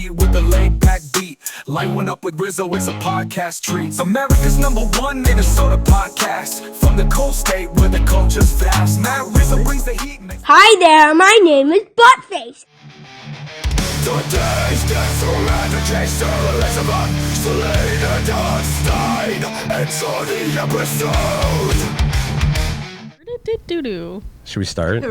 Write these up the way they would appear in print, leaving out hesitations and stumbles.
with a laid-back beat. Light one up with Rizzo, it's a podcast treat. America's #1 Minnesota podcast. From the cold state where the culture's vast. Now Rizzo brings the heat. Hi there, my name is Buttface. Today's guest, Amanda Keester, Elizabeth, Selin, and Ellen Stein. It's on the episode. Should we start?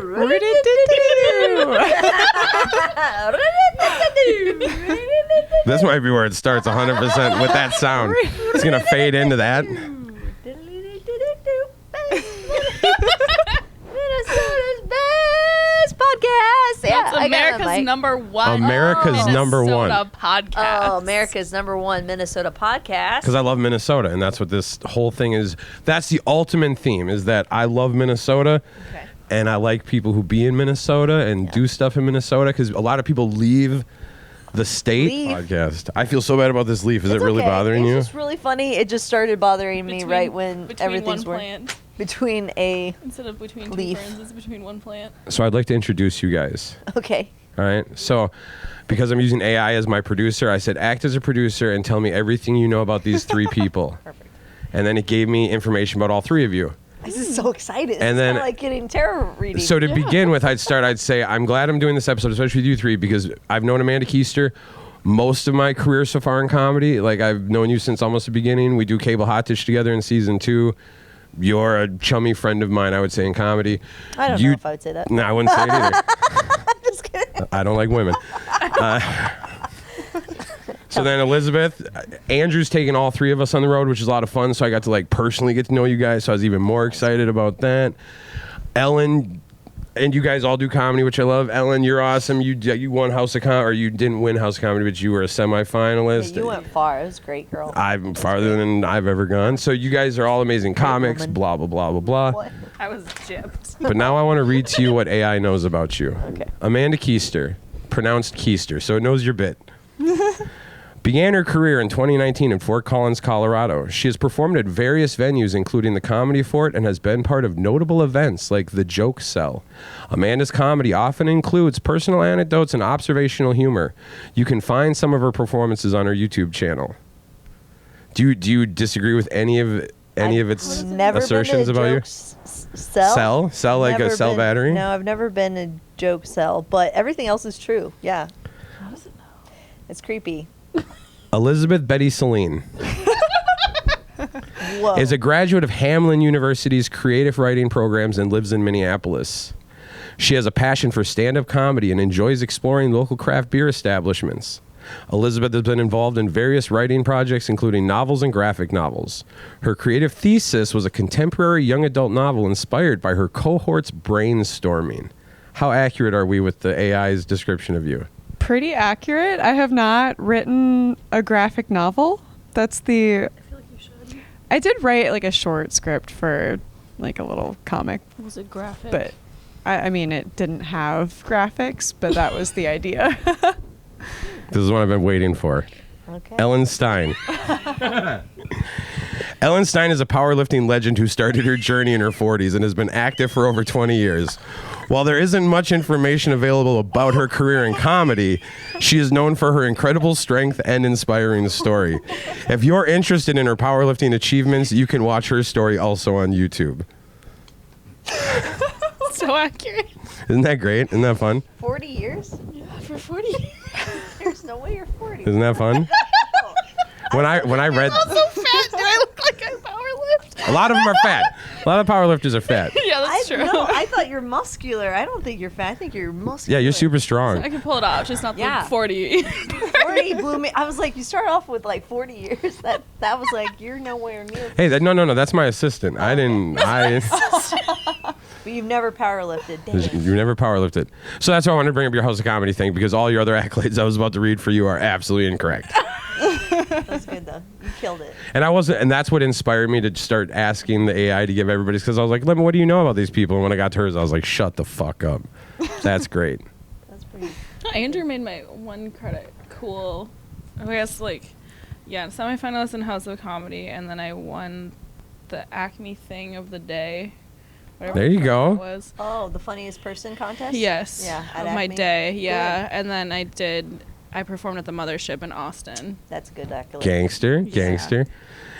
This might be where it starts 100% with that sound. It's going to fade into that. Minnesota's best podcast. That's America's number one. America's number one podcast. Oh, America's #1 Minnesota podcast. Because I love Minnesota, and that's what this whole thing is. That's the ultimate theme, is that I love Minnesota. Okay. And I like people who be in Minnesota and do stuff in Minnesota, because a lot of people leave the state. Podcast. I feel so bad about this leaf. Is it really bothering you? It's just really funny. It just started bothering me right when everything's working. Between a Instead of between leaf. two ferns, it's between one plant. So I'd like to introduce you guys. Okay. All right. So because I'm using AI as my producer, I said act as a producer and tell me everything you know about these three people. Perfect. And then it gave me information about all three of you. I'm just so excited. And it's then, kind of like getting tarot reading. So to begin with, I'd say I'm glad I'm doing this episode, especially with you three, because I've known Amanda Keester most of my career so far in comedy. Like, I've known you since almost the beginning. We do Cable Hot Dish together in season 2. You're a chummy friend of mine, I would say, in comedy. I don't know if I would say that. No, I wouldn't say it either. I'm just kidding. I don't like women. So then Elizabeth, Andrew's taking all three of us on the road, which is a lot of fun. So I got to personally get to know you guys. So I was even more excited about that. Ellen, and you guys all do comedy, which I love. Ellen, you're awesome. You won House of Comedy, or you didn't win House of Comedy, but you were a semifinalist. Yeah, you went far. It was great, girl. I'm farther than I've ever gone. So you guys are all amazing comics, blah, blah, blah, blah, blah. What? I was gypped. But now I want to read to you what AI knows about you. Okay. Amanda Keester, pronounced Keester, so it knows your bit. Began her career in 2019 in Fort Collins, Colorado. She has performed at various venues, including the Comedy Fort, and has been part of notable events like the Joke Cell. Amanda's comedy often includes personal anecdotes and observational humor. You can find some of her performances on her YouTube channel. Do you disagree with any of its assertions about you? Cell? Cell like a cell battery? No, I've never been a joke cell, but everything else is true. Yeah. How does it know? It's creepy. Elizabeth Betty Selin Whoa. is a graduate of Hamline University's creative writing programs and lives in Minneapolis. She has a passion for stand-up comedy and enjoys exploring local craft beer establishments. Elizabeth has been involved in various writing projects, including novels and graphic novels. Her creative thesis was a contemporary young adult novel inspired by her cohort's brainstorming. How accurate are we with the AI's description of you? Pretty accurate. I have not written a graphic novel. That's the... I feel like you should. I did write a short script for a little comic. Was it graphic? But I mean, it didn't have graphics, but that was the idea. This is what I've been waiting for. Okay. Ellen Stein. Ellen Stein is a powerlifting legend who started her journey in her 40s and has been active for over 20 years. While there isn't much information available about her career in comedy, she is known for her incredible strength and inspiring story. If you're interested in her powerlifting achievements, you can watch her story also on YouTube. So accurate. Isn't that great? Isn't that fun? 40 years? Yeah, for 40 years. There's no way you're 40. Isn't that fun? When I read, I'm so fat. Do I look like I powerlift? a lot of them are fat. A lot of powerlifters are fat. Yeah, that's true. No, I thought you're muscular. I don't think you're fat. I think you're muscular. Yeah, you're super strong. I can pull it off, just not Yeah. the 40. 40 blew me. I was like, you start off with 40 years. That was like, you're nowhere near. Hey, no, that's my assistant. I But you've never powerlifted. Dang. you never powerlifted. So that's why I wanted to bring up your House of Comedy thing, because all your other accolades I was about to read for you are absolutely incorrect. That's good though. You killed it. And that's what inspired me to start asking the AI to give everybody's, because I was like, Lemon, what do you know about these people? And when I got to hers, I was like, shut the fuck up. That's great. That's pretty. Andrew made my one credit cool. I guess semifinalist in House of Comedy, and then I won the Acme Thing of the Day. There you go. Oh, the funniest person contest? Yes. Yeah. Of my day. Yeah. And then I did I performed at the Mothership in Austin. That's a good accolade. Gangster.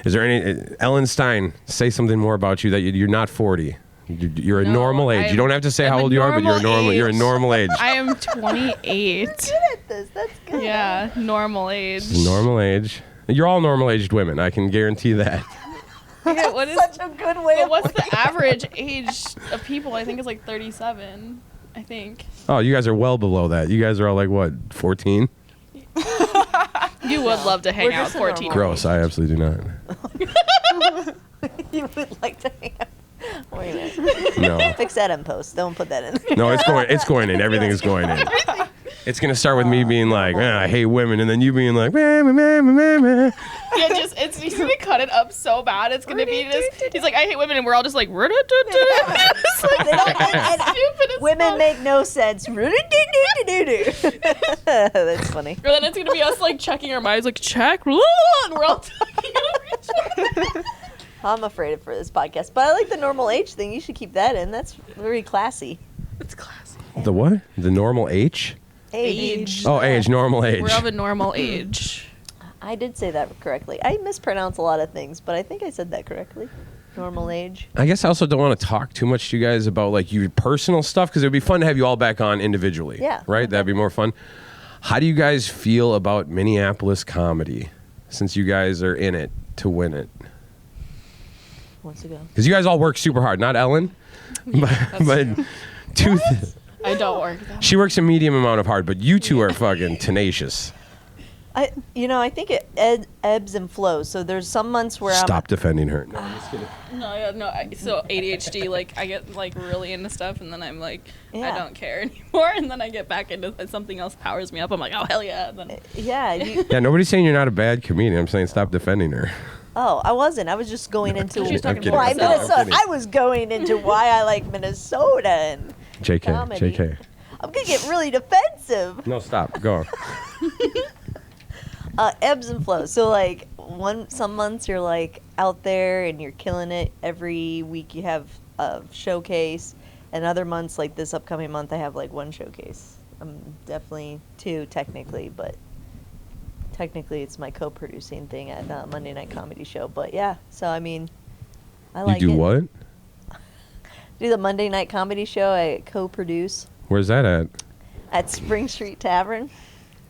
Is there any Ellen Stein? Say something more about you that you're not 40. You're a No, normal age. You don't have to say I'm how a old you are, but you're normal normal. You're a age. normal age. I am 28. Good at this. That's good. Yeah, normal age. Normal age. You're all normal aged women. I can guarantee that. Yeah, what is? Such a good way But of what's the average age of people? I think it's like 37. I think. Oh, you guys are well below that. You guys are all like what, 14? You would love to hang We're out just with 14. normal. Gross. I absolutely do not. You would like to hang out. Wait a minute. No. Fix that in post. Don't put that in. No, it's going in. Everything is going in. It's gonna start with me being like, I hate women, and then you being like, meh, meh, meh, meh, meh. Yeah, he's gonna cut it up so bad. It's gonna be just. He's like, I hate women, and we're all just like, They don't make any- women make no sense. That's funny. Or then it's gonna be us like checking our minds, like check, and we're all talking over each other. I'm afraid for this podcast, but I like the normal age thing. You should keep that in. That's very classy. It's classy. The what? The normal H? Age. Oh, age. Normal age. We're of a normal age. I did say that correctly. I mispronounce a lot of things, but I think I said that correctly. Normal age. I guess I also don't want to talk too much to you guys about like your personal stuff because it would be fun to have you all back on individually. Yeah. Right? Okay. That'd be more fun. How do you guys feel about Minneapolis comedy since you guys are in it to win it? Once ago. Because you guys all work super hard. Not Ellen, but two. I don't work that. She works a medium amount of hard, but you two are fucking tenacious. I think it ebbs and flows. So there's some months where Stop defending her. No, I'm just kidding. So ADHD, like I get like really into stuff, and then I'm like, Yeah. I don't care anymore, and then I get back into something else powers me up. I'm like, oh hell yeah. And then Yeah. Yeah, nobody's saying you're not a bad comedian. I'm saying stop defending her. Oh, I wasn't. I was just going into She's talking kidding. why I'm kidding. I'm Minnesota. kidding. I was going into why I like Minnesota and JK, comedy. JK. I'm gonna get really defensive. No, stop. Go. Ebbs and flows. So like some months you're like out there and you're killing it. Every week you have a showcase, and other months like this upcoming month I have like one showcase. I'm definitely two technically, but technically it's my co-producing thing at Monday Night Comedy Show. But yeah, so I mean, I like You do it. what? Do the Monday Night Comedy Show. I co-produce Where's that at? Spring Street Tavern.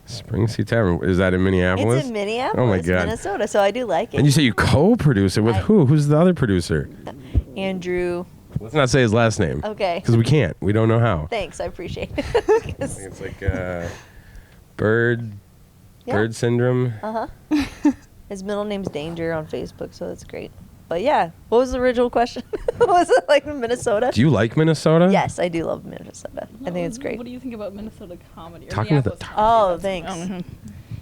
Spring Sea Tavern. Is that in Minneapolis? It's in Minneapolis, Oh my God. Minnesota. So I do like it. And you say you co-produce it with I- who? Who's the other producer? Andrew. Let's not say his last name. Okay. Because we can't. We don't know how. Thanks, I appreciate it. It's like Bird Yeah. Syndrome. His middle name's Danger on Facebook, so that's great. But yeah, what was the original question? Was it like Minnesota? Do you like Minnesota? Yes, I do love Minnesota. I think it's great. What do you think about Minnesota comedy? Or Talking to the- Minneapolis Oh, comedy? thanks.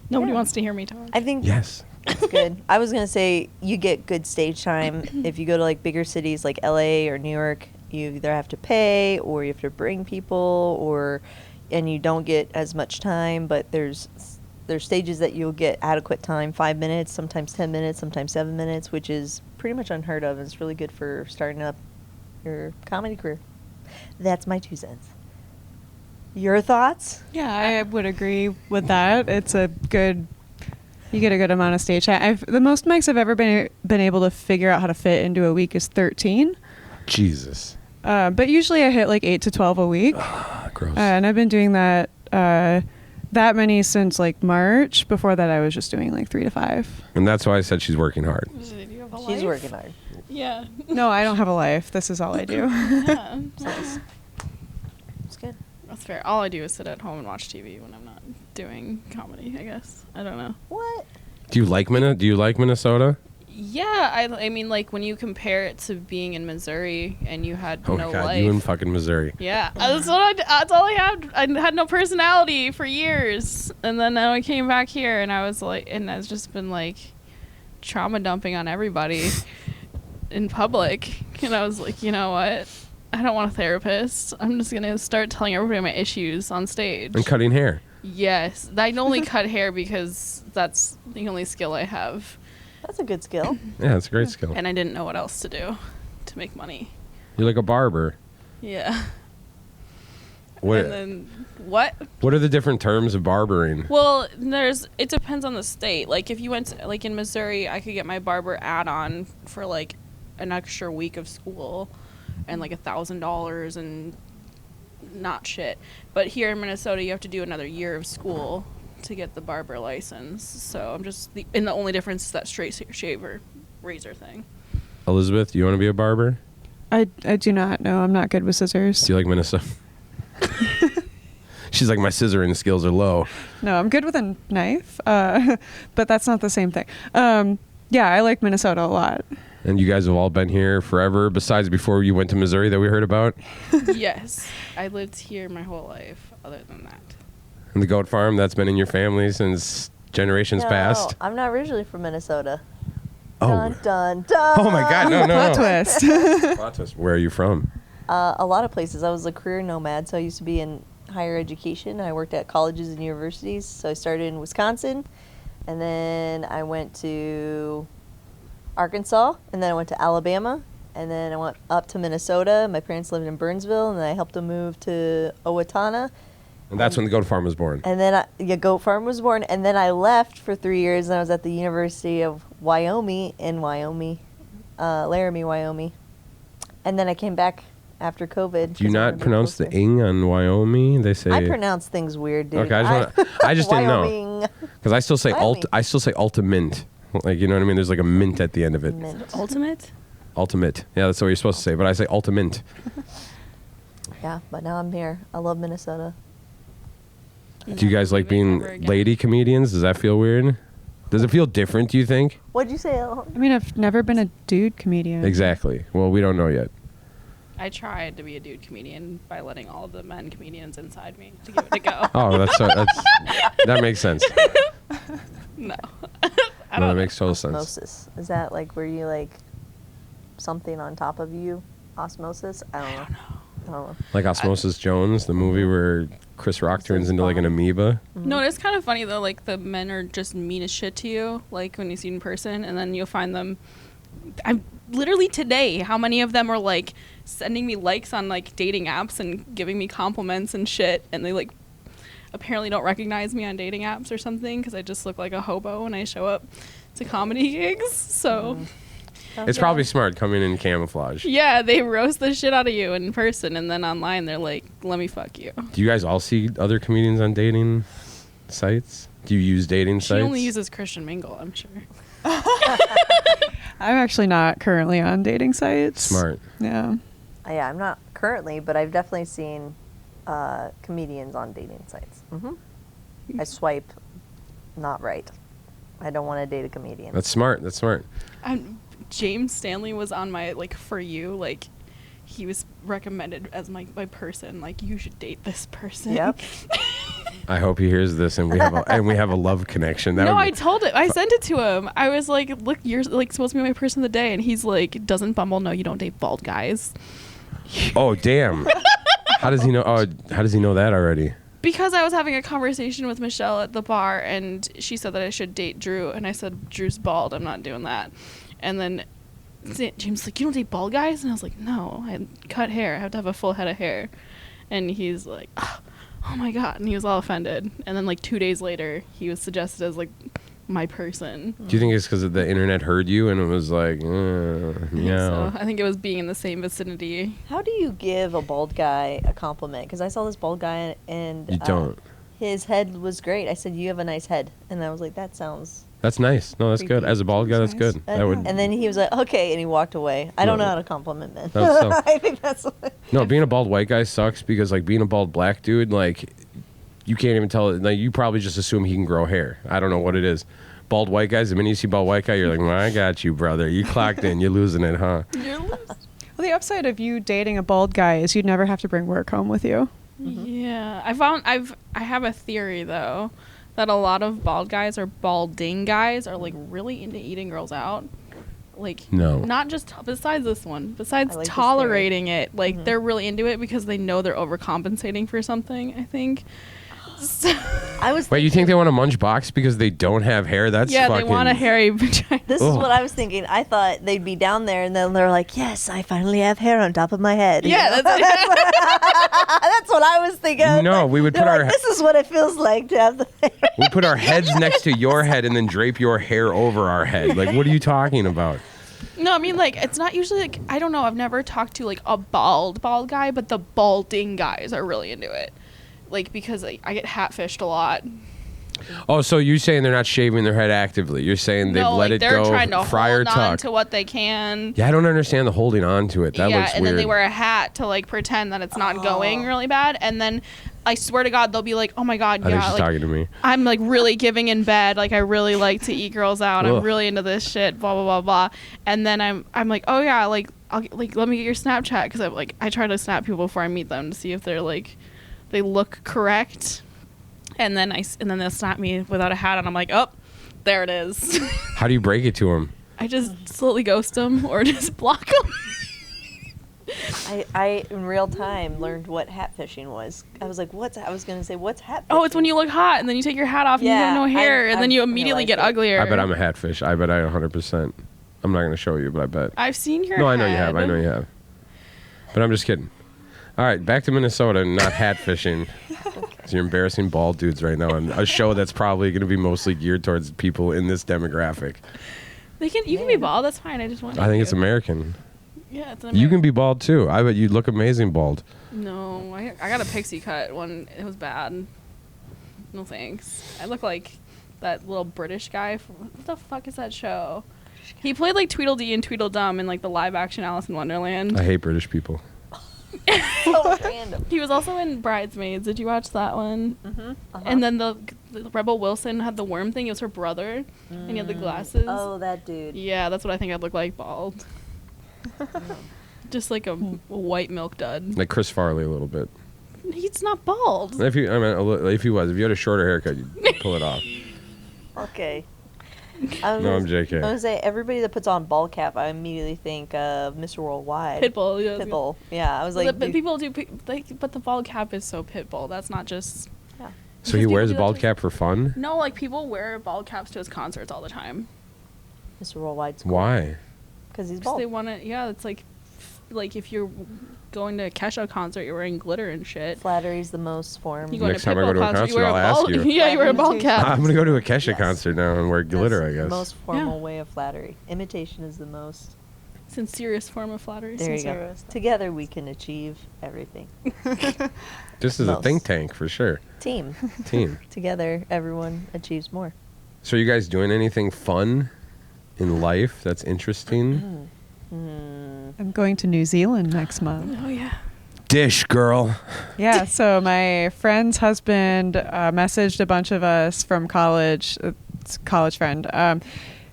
Nobody Yeah. wants to hear me talk. I think Yes. it's good. I was gonna say you get good stage time if you go to like bigger cities like LA or New York. You either have to pay or you have to bring people, and you don't get as much time. But there's stages that you'll get adequate time, 5 minutes, sometimes 10 minutes, sometimes 7 minutes, which is pretty much unheard of. It's really good for starting up your comedy career. That's my 2 cents. Your thoughts? Yeah, I would agree with that. It's a good. You get a good amount of stage time. The most mics I've ever been able to figure out how to fit into a week is 13. Jesus. But usually I hit like 8 to 12 a week. Gross. And I've been doing that that many since like March. Before that, I was just doing like 3 to 5. And that's why I said she's working hard. Do you have a She's life? working hard. Yeah. No, I don't have a life. This is all I do. Yeah. Nice. It's good. That's fair. All I do is sit at home and watch TV when I'm not doing comedy, I guess. I don't know. What? Do you like Minnesota? Yeah, I mean, like, when you compare it to being in Missouri and you had Oh no God, life. you in fucking Missouri. Yeah, that's all I had. I had no personality for years. And then now I came back here and I was like, and I've just been like trauma dumping on everybody in public. And I was like, you know what? I don't want a therapist. I'm just going to start telling everybody my issues on stage. And cutting hair. Yes. I only cut hair because that's the only skill I have. That's a good skill. Yeah, it's a great skill. And I didn't know what else to do to make money. You're like a barber. Yeah. What? And then what? What are the different terms of barbering? Well, it depends on the state. Like if you went to, like in Missouri, I could get my barber add-on for like an extra week of school and like $1,000 and not shit. But here in Minnesota, you have to do another year of school to get the barber license. So I'm just the only difference is that straight shaver razor thing. Elizabeth, do you want to be a barber? I do not know. I'm not good with scissors. Do you like Minnesota? She's like, my scissoring skills are low. No, I'm good with a knife, but that's not the same thing. Yeah, I like Minnesota a lot. And you guys have all been here forever, besides before you went to Missouri that we heard about? Yes. I lived here my whole life, other than that. And the goat farm, that's been in your family since generations past? I'm not originally from Minnesota. Oh. Dun, dun, dun. Oh my God, no. Plot twist. Plot twist. Where are you from? A lot of places. I was a career nomad, so I used to be in higher education. I worked at colleges and universities. So I started in Wisconsin, and then I went to Arkansas, and then I went to Alabama, and then I went up to Minnesota. My parents lived in Burnsville, and then I helped them move to Owatonna. And that's when the goat farm was born. And then Goat Farm was born, and then I left for 3 years, and I was at the University of Wyoming in Laramie, Wyoming. And then I came back after COVID. Do you not pronounce the ing on Wyoming? They say. I pronounce things weird, dude. Okay, I just didn't know. Wyoming. Because I still say Wyoming. I still say ultimate. Like, you know what I mean? There's like a mint at the end of it. Mint. Ultimate? Ultimate. Yeah, that's what you're supposed to say. But I say ultimate. Yeah, but now I'm here. I love Minnesota. Do you guys like being lady comedians? Does that feel weird? Does it feel different, do you think? What'd you say, Ellen? I mean, I've never been a dude comedian. Exactly. Well, we don't know yet. I tried to be a dude comedian by letting all the men comedians inside me to give it a go. Oh, that makes sense. No. No, that makes total sense. Osmosis. Is that like where you like something on top of you? Osmosis? I don't know. Like Osmosis Jones, the movie where Chris Rock turns into like an amoeba. No, it's kind of funny though. Like the men are just mean as shit to you. Like when you see in person, and then you'll find them. I'm literally today. How many of them are like sending me likes on like dating apps and giving me compliments and shit, and they like apparently don't recognize me on dating apps or something because I just look like a hobo when I show up to comedy gigs. So. It's probably smart coming in camouflage. Yeah, they roast the shit out of you in person, and then online they're like, let me fuck you. Do you guys all see other comedians on dating sites? Do you use dating She sites? only uses Christian Mingle, I'm sure. I'm actually not currently on dating sites. Smart. Yeah. Yeah, I'm not currently, but I've definitely seen comedians on dating sites. I swipe not right. I don't want to date a comedian. That's smart. James Stanley was on my like For You, like he was recommended as my person, like you should date this person. Yep. I hope he hears this and we have a love connection. No, I told it. I sent it to him. I was like, look, you're like supposed to be my person of the day, and he's like, doesn't Bumble know you don't date bald guys? Oh, damn. How does he know? Oh, how does he know that already? Because I was having a conversation with Michelle at the bar, and she said that I should date Drew, and I said, Drew's bald, I'm not doing that. And then James was like, you don't date bald guys? And I was like, no, I cut hair. I have to have a full head of hair. And he's like, oh my God. And he was all offended. And then like 2 days later, he was suggested as like my person. Do you think it's because the internet heard you and it was like, yeah? So I think it was being in the same vicinity. How do you give a bald guy a compliment? Because I saw this bald guy and You don't. His head was great. I said, you have a nice head. And I was like, that sounds... That's nice. No, that's good. As a bald guy, that's good. That would. And then he was like, okay, and he walked away. I don't know how to compliment men. That's so- I think that's what... No, being a bald white guy sucks because like being a bald black dude, like you can't even tell. Like you probably just assume he can grow hair. I don't know what it is. Bald white guys. The minute you see bald white guy, you're like, well, I got you, brother. You clocked in. You're losing it, huh? Well, the upside of you dating a bald guy is you'd never have to bring work home with you. Yeah, I have a theory though that a lot of bald guys or balding guys are like really into eating girls out. Like No. not just besides this one, besides I like this tolerating it, like they're really into it because they know they're overcompensating for something, I think. I was. Wait, you think they want a munch box because they don't have hair? That's Yeah, fucking... they want a hairy vagina. This is what I was thinking. I thought they'd be down there, and then they're like, "Yes, I finally have hair on top of my head." Yeah, that's what I was thinking. No, we would They're put our... like, this is what it feels like to have the hair. We put our heads next to your head and then drape your hair over our head. Like, what are you talking about? No, I mean, like, it's not usually, like, I don't know. I've never talked to, like, a bald guy, but the balding guys are really into it. Like, because like, I get hat-fished a lot. Oh, so you're saying they're not shaving their head actively. You're saying they've let it they're go, trying to fry or hold on tuck. to what they can. Yeah, I don't understand the holding on to it. That looks and weird. then they wear a hat to, like, pretend that it's not going really bad. And then I swear to God, they'll be like, oh, my God, I think yeah, she's like, talking to me. I'm, like, really giving in bed. Like, I really like to eat girls out. I'm Ugh. really into this shit, blah, blah, blah, blah. And then I'm like, oh, yeah, like, let me get your Snapchat. Because I try to snap people before I meet them to see if they're, like, they look correct. And then they'll snap me without a hat on. I'm like, oh, there it is. How do you break it to them? I just slowly ghost them or just block them. I in real time learned what hat fishing was. I was like, I was gonna say, what's hat fishing? Oh, it's when you look hot and then you take your hat off and you have no hair and then you immediately get uglier. I bet I'm a hatfish. I bet I 100%. I'm not going to show you, but I bet. I've seen your No, head. I know you have. I know you have. But I'm just kidding. All right, back to Minnesota and not hat fishing. Because you're embarrassing bald dudes right now on a show that's probably going to be mostly geared towards people in this demographic. You can be bald. That's fine. I just want. I think it's American. Yeah, it's an You American. can be bald too. I bet you'd look amazing bald. No, I got a pixie cut when it was bad. No thanks. I look like that little British guy. What the fuck is that show? He played like Tweedledee and Tweedledum in like the live action Alice in Wonderland. I hate British people. So random. He was also in Bridesmaids. Did you watch that one? Mm-hmm. Uh-huh. And then the Rebel Wilson had the worm thing. It was her brother, and he had the glasses. Oh, that dude. Yeah, that's what I think I'd look like bald. Just like a white milk dud. Like Chris Farley a little bit. He's not bald. If you had a shorter haircut, you'd pull it off. Okay. No, I'm JK. I was gonna say, everybody that puts on ball cap, I immediately think of Mr. Worldwide. Pitbull. Yeah, Pitbull. Yeah, I was like, but people do. But the bald cap is so Pitbull. That's not just. yeah. So he Because wears a people do bald that cap for fun? No, like people wear bald caps to his concerts all the time. Mr. Worldwide's cool. Why? Because he's Because bald. they want to. Yeah, it's like if you're going to a Kesha concert, you're wearing glitter and shit. Flattery's the most form. You go Next to a time I go Pitbull to a concert, you concert, wear I'll a ask bald. you. Yeah, you wear a bald cap. I'm going to go to a Kesha Yes. concert now and wear glitter, That's I guess. The most formal Yeah. way of flattery. Imitation is the most. Sincerest form of flattery. There you go. Sincerest. Together we can achieve everything. This is a Most. think tank for sure. Team. Team. Together, everyone achieves more. So, are you guys doing anything fun in life that's interesting? I'm going to New Zealand next month. Oh yeah. Dish, girl. Yeah, so my friend's husband messaged a bunch of us from college, it's a college friend,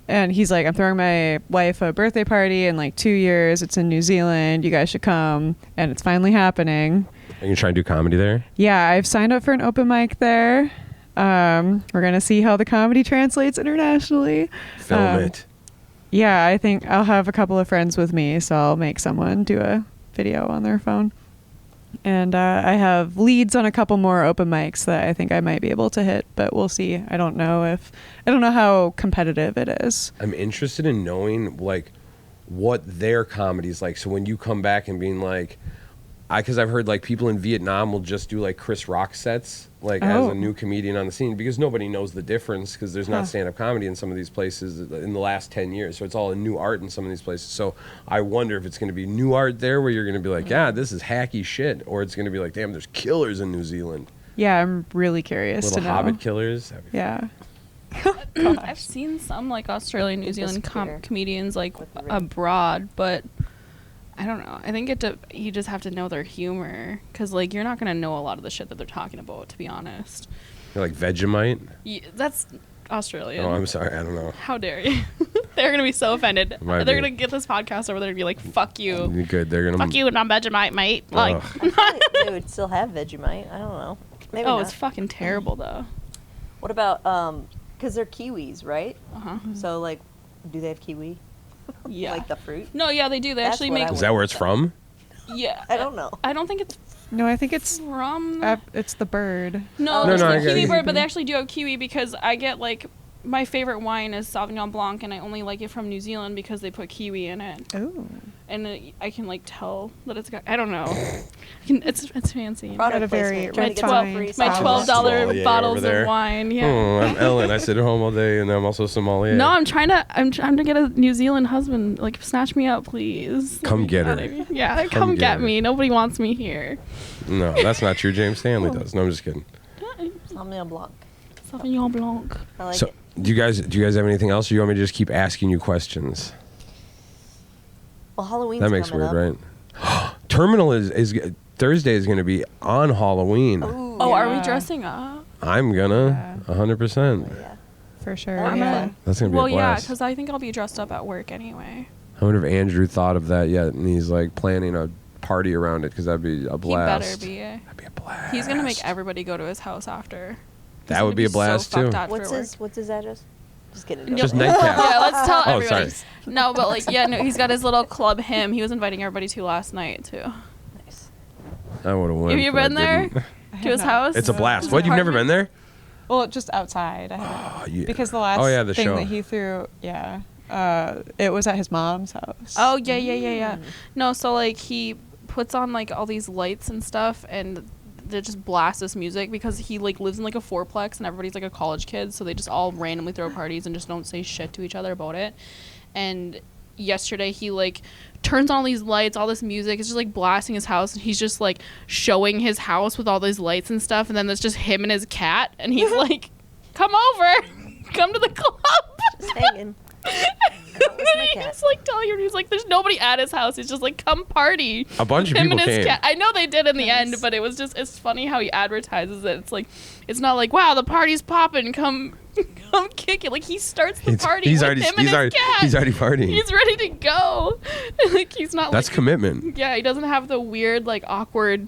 and he's like, I'm throwing my wife a birthday party in like 2 years. It's in New Zealand. You guys should come. And it's finally happening. Are you trying to do comedy there? Yeah, I've signed up for an open mic there. We're going to see how the comedy translates internationally. Film it. Yeah, I think I'll have a couple of friends with me, so I'll make someone do a video on their phone. And I have leads on a couple more open mics that I think I might be able to hit, but we'll see. I don't know how competitive it is. I'm interested in knowing, like, what their comedy's like. So when you come back and being like, because I've heard, like, people in Vietnam will just do, like, Chris Rock sets, like, as Oh. a new comedian on the scene, because nobody knows the difference, because there's not stand-up comedy in some of these places in the last 10 years. So it's all a new art in some of these places. So I wonder if it's going to be new art there where you're going to be like, yeah, this is hacky shit, or it's going to be like, damn, there's killers in New Zealand. Yeah, I'm really curious Little to know. hobbit killers. That'd be Yeah. I've seen some like Australian, New Zealand disappear comedians like with the ring. abroad, but I don't know. I think you just have to know their humor because like you're not gonna know a lot of the shit that they're talking about. To be honest, You're like Vegemite. That's Australian. Oh, I'm sorry. I don't know. How dare you? They're gonna be so offended. Might They're be. gonna get this podcast over there and be like, "Fuck you, You're good. They're going to... fuck you, and I'm Vegemite, mate." Like, They would still have Vegemite. I don't know. Maybe oh, not. it's fucking terrible though. What about because they're Kiwis, right? Uh huh. So like, do they have kiwi? Yeah. Like the fruit? No, yeah, they do. They That's actually what make. I Is that where it's from? Yeah. I don't know. I don't think it's No, I think it's from. it's the bird. No, Oh. there's No, I the get kiwi it. bird, but they actually do have kiwi because I get like my favorite wine is Sauvignon Blanc, and I only like it from New Zealand because they put kiwi in it, Oh, and I can like tell that it's got. I don't know. It's fancy. Product Got a very placement, trying to get some refined free My Sommelier $12 over bottles there. of wine. Yeah. Oh, I'm Ellen. I sit at home all day, and I'm also sommelier. No, I'm trying to get a New Zealand husband. Like, snatch me up, please. Come get her. Yeah, Come come get get her. me. Nobody wants me here. No, that's not true. James Stanley does. No, I'm just kidding. Sauvignon Blanc. Sauvignon Blanc. I like So, it. do you guys have anything else, or you want me to just keep asking you questions? Well, Halloween's That makes coming weird, up. right? Terminal is Thursday is going to be on Halloween. Ooh, Oh, are we Yeah. dressing up? I'm gonna 100%. yeah. for sure. I'm Yeah. gonna- That's gonna be Well, a yeah, blast. because I think I'll be dressed up at work anyway. I wonder if Andrew thought of that yet, and he's like planning a party around it because that'd be a blast. He better be. That'd be a blast. He's gonna make everybody go to his house after. That He's would gonna be a so blast, too. fucked after What's work. his address? Just kidding. Yep. Just nightcap. Yeah, let's tell Oh, everybody. sorry. No, but like, yeah, no, he's got his little club hymn. He was inviting everybody to last night too. Nice. I would have won. Have you but I been there? didn't. I To have his not. house? It's a blast. His What? You've never apartment? been there? Well, just outside. I haven't. Oh, yeah. Because the last Oh, yeah, the thing show. that he threw, it was at his mom's house. Oh yeah. No, so like he puts on like all these lights and stuff, and they just blast this music because he like lives in like a fourplex, and everybody's like a college kid, so they just all randomly throw parties and just don't say shit to each other about it. And yesterday he like turns on all these lights, all this music, it's just like blasting his house, and he's just like showing his house with all these lights and stuff, and then there's just him and his cat, and he's like, "Come over, come to the club." Just hanging. And then he's like telling you, he's like, there's nobody at his house. He's just like, come party. A bunch of Him people and his came. cat. I know they did in the end, but it was just, it's funny how he advertises it. It's like, it's not like, wow, the party's popping. Come kick it. Like he starts the party with him and his cat. He's already partying. He's ready to go. Like he's not. That's like, commitment. Yeah, he doesn't have the weird like awkward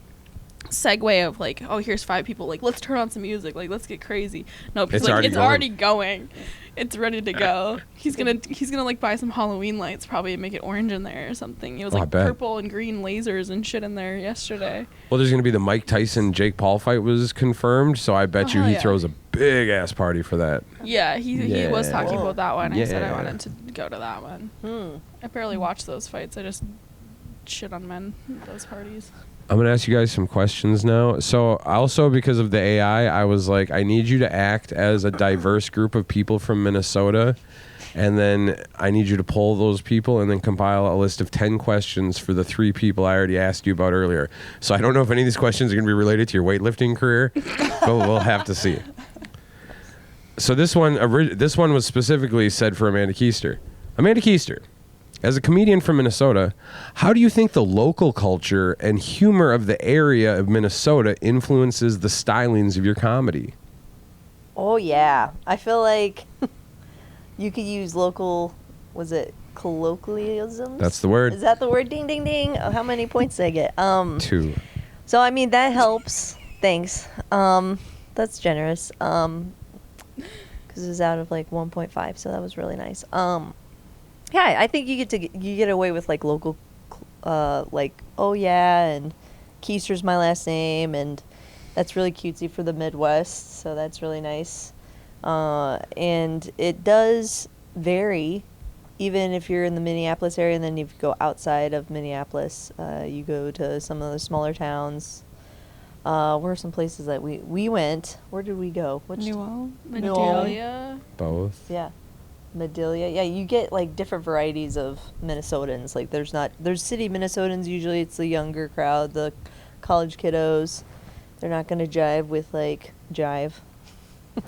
segue of like, oh, here's 5 people. Like let's turn on some music. Like let's get crazy. No, It's like, already already going. It's ready to go. He's gonna like buy some Halloween lights probably and make it orange in there or something. It was Oh, I like bet. purple and green lasers and shit in there yesterday. Well, there's gonna be the Mike Tyson Jake Paul fight was confirmed, so I bet Oh, you hell he yeah. throws a big ass party for that. Yeah, he was talking Yeah. about that one. I said I Yeah. wanted to go to that one. I barely watch those fights. I just shit on men at those parties. I'm gonna ask you guys some questions now. So also because of the AI, I was like, I need you to act as a diverse group of people from Minnesota, and then I need you to pull those people and then compile a list of 10 questions for the 3 people I already asked you about earlier. So I don't know if any of these questions are gonna be related to your weightlifting career, but we'll have to see. So this one was specifically said for Amanda Keester. Amanda Keester, as a comedian from Minnesota, how do you think the local culture and humor of the area of Minnesota influences the stylings of your comedy? Oh yeah, I feel like you could use local. Was it colloquialisms? That's the word. Is that the word? Ding ding ding. Oh, how many points did I get? 2. So I mean that helps. Thanks. That's generous. Because it was out of like 1.5, so that was really nice. Yeah, I think you get away with like local, like oh yeah, and Keester's my last name, and that's really cutesy for the Midwest, so that's really nice. And it does vary, even if you're in the Minneapolis area, and then if you go outside of Minneapolis, you go to some of the smaller towns. Where are some places that we went? Where did we go? New Orleans. Medalia. Both. Yeah. Medalia. Yeah, you get like different varieties of Minnesotans. Like there's city Minnesotans, usually it's the younger crowd, the college kiddos. They're not going to jive with like jive.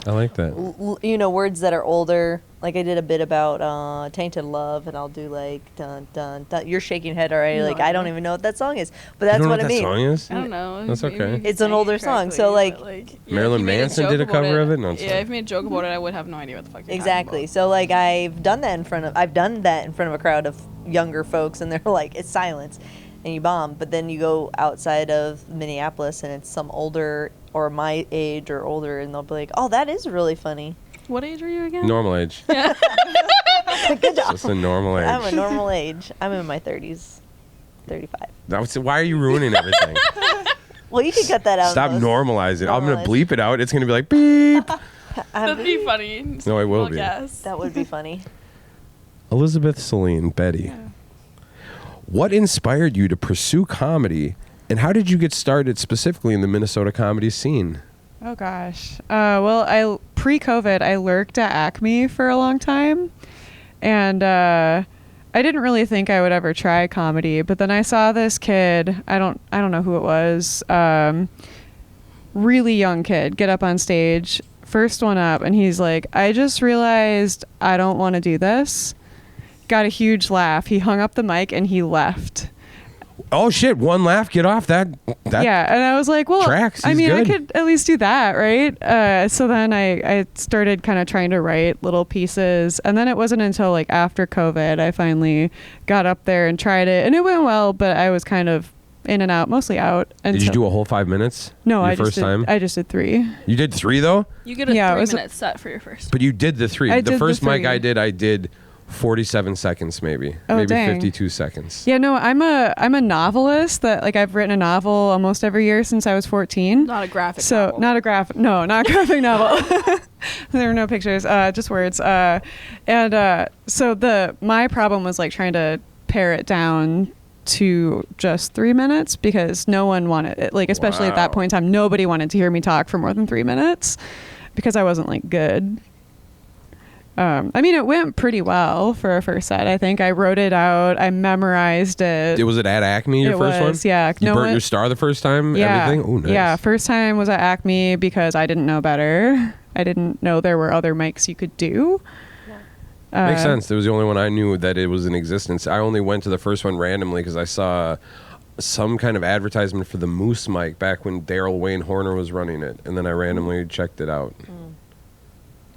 I like that. Words that are older. Like I did a bit about Tainted Love, and I'll do like dun dun dun. You're shaking your head already. No Like I don't idea. even know what that song is, but You that's don't know what what I that mean. song is? I don't know. That's Maybe okay. you can It's an sing older it song, so, correctly, like- but, yeah, Marilyn if you made a Manson joke did a about cover of it? No, I'm yeah, sorry. if you made a joke about it, I would have no idea what the fuck you're Exactly. talking So like I've done that in front of a crowd of younger folks, and they're like, it's silence, and you bomb. But then you go outside of Minneapolis, and it's some older or my age or older, and they'll be like, oh, that is really funny. about. What age are you again? Normal age. Good job. Just a normal age. I'm a normal age. I'm in my 30s. 35. Why are you ruining everything? Well, you can cut that out. Stop Melissa. normalizing. I'm going to Normalize. bleep it out. It's going to be like, beep. That'd be funny. No, it will Well, be. yes. That would be funny. Elizabeth, Selin, Betty. What inspired you to pursue comedy, and how did you get started specifically in the Minnesota comedy scene? Oh gosh. Well, pre-COVID, I lurked at Acme for a long time, and I didn't really think I would ever try comedy. But then I saw this kid. I don't know who it was. Really young kid get up on stage, first one up, and he's like, "I just realized I don't want to do this." Got a huge laugh. He hung up the mic and he left. Oh shit! One laugh, get off that. Yeah, and I was like, well, tracks. I He's mean, I good. could at least do that, right? So then I started kind of trying to write little pieces, and then it wasn't until like after COVID I finally got up there and tried it, and it went well, but I was kind of in and out, mostly out. Did you do a whole 5 minutes? No, your I first time. I just did 3. You did 3 though, You get a Yeah, it was 3-minute set for your first. but you did the 3. I The did the first mic 3. I did 47 seconds, maybe Oh, maybe dang. 52 seconds. Yeah, no, I'm a novelist that like I've written a novel almost every year since I was 14. Not a graphic So novel. not a graphic, no, not a graphic novel. There were no pictures, just words. So my problem was like trying to pare it down to just 3 minutes because no one wanted it. Like especially at that Wow. point in time, nobody wanted to hear me talk for more than 3 minutes because I wasn't like good. I mean, it went pretty well for a first set. I think I wrote it out. I memorized it. Was it at Acme your It first was, one? yeah. You No burnt one- your star the first time. Yeah. Everything. Oh, nice. Yeah. First time was at Acme because I didn't know better. I didn't know there were other mics you could do. Makes sense. It was the only one I knew that it was in existence. I only went to the first one randomly because I saw some kind of advertisement for the Moose mic back when Daryl Wayne Horner was running it, and then I randomly checked it out.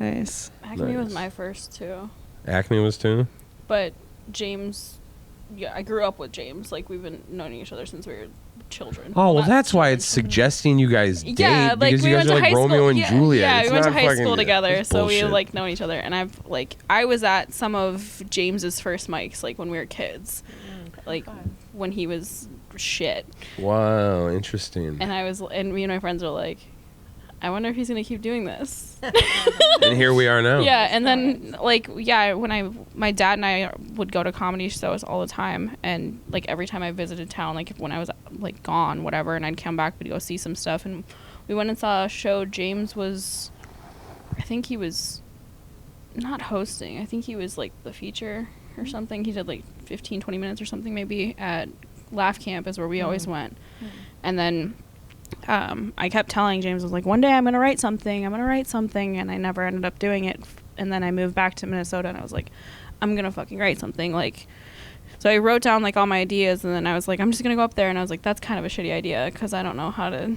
Nice. Acme Nice. was my first too, Acme was too. but James. Yeah, I grew up with James. Like we've been knowing each other since we were children. Oh, well, Not that's why children. it's suggesting you guys date Yeah, like because we you guys went are to like high Romeo school. and Yeah, Juliet. yeah, It's we went to not high fucking- school together, it's so we bullshit. like know each other. And I was at some of James's first mics, like when we were kids, like when he was shit. Wow, interesting. And me and my friends were like, I wonder if he's gonna keep doing this. And here we are now. Yeah, and then when my dad and I would go to comedy shows all the time, and like every time I visited town, like when I was like gone, whatever, and I'd come back, we'd go see some stuff, and we went and saw a show. James was, I think he was not hosting. I think he was like the feature or something. He did like 15, 20 minutes or something maybe at Laugh Camp is where we always went, and then. I kept telling James, I was like, one day I'm going to write something, and I never ended up doing it. And then I moved back to Minnesota, and I was like, I'm going to fucking write something. Like, so I wrote down, like, all my ideas, and then I was like, I'm just going to go up there. And I was like, that's kind of a shitty idea, because I don't know how to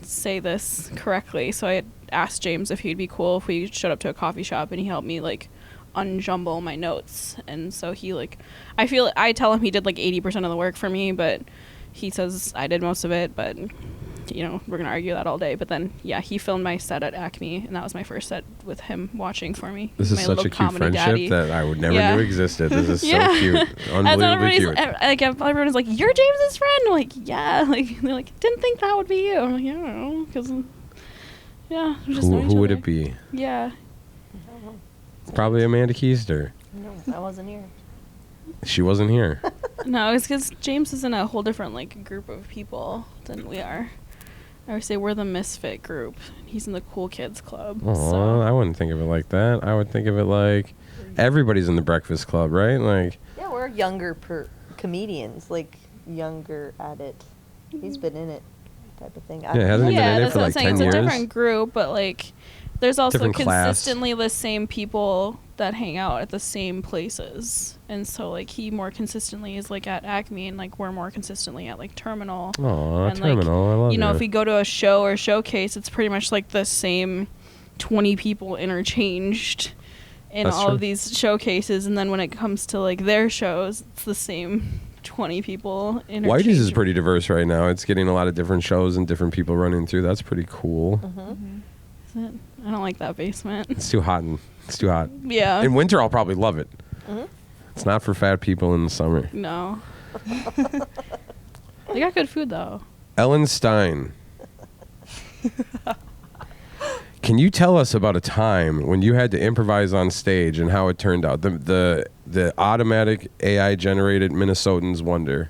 say this correctly. So I had asked James if he'd be cool if we showed up to a coffee shop, and he helped me, like, unjumble my notes. And so he, like, I tell him he did, like, 80% of the work for me, but he says I did most of it, but... You know, we're going to argue that all day. But then, yeah, he filmed my set at Acme, and that was my first set with him watching for me. This is my such little a cute comedy friendship daddy. that I would never Yeah. knew existed. This is Yeah. so cute. That's Unbelievably cute. like, everyone's like, you're James's friend? I'm like, yeah. Like, they're like, didn't think that would be you. I'm like, yeah, because, yeah. we just know each Who would other. it be? Yeah. Probably Amanda Keester. No, I wasn't here. She wasn't here. No, it's because James is in a whole different, like, group of people than we are. I would say we're the misfit group. He's in the cool kids club. Oh, so. I wouldn't think of it like that. I would think of it like everybody's in the Breakfast Club, right? Like, Yeah, we're younger comedians, like younger at it. He's been in it, type of thing. Yeah, hasn't he been in it that's for what I'm like saying. 10 It's years? a different group, but like there's also Different class. consistently the same people that hang out at the same places. And so like he more consistently is like at Acme, and like we're more consistently at like Terminal. Aw, And, like, Terminal. I love You know, if we go to a show or showcase, it's pretty much like the same 20 people interchanged in That's all true. of these showcases, and then when it comes to like their shows, it's the same 20 people interchanged. Whitey's is pretty diverse right now. It's getting a lot of different shows and different people running through. That's pretty cool. Is it? I don't like that basement. It's too hot. It's too hot. Yeah. In winter, I'll probably love it. It's not for fat people in the summer. No. They got good food though. Ellen Stein. Can you tell us about a time when you had to improvise on stage and how it turned out? The automatic AI generated Minnesotans wonder.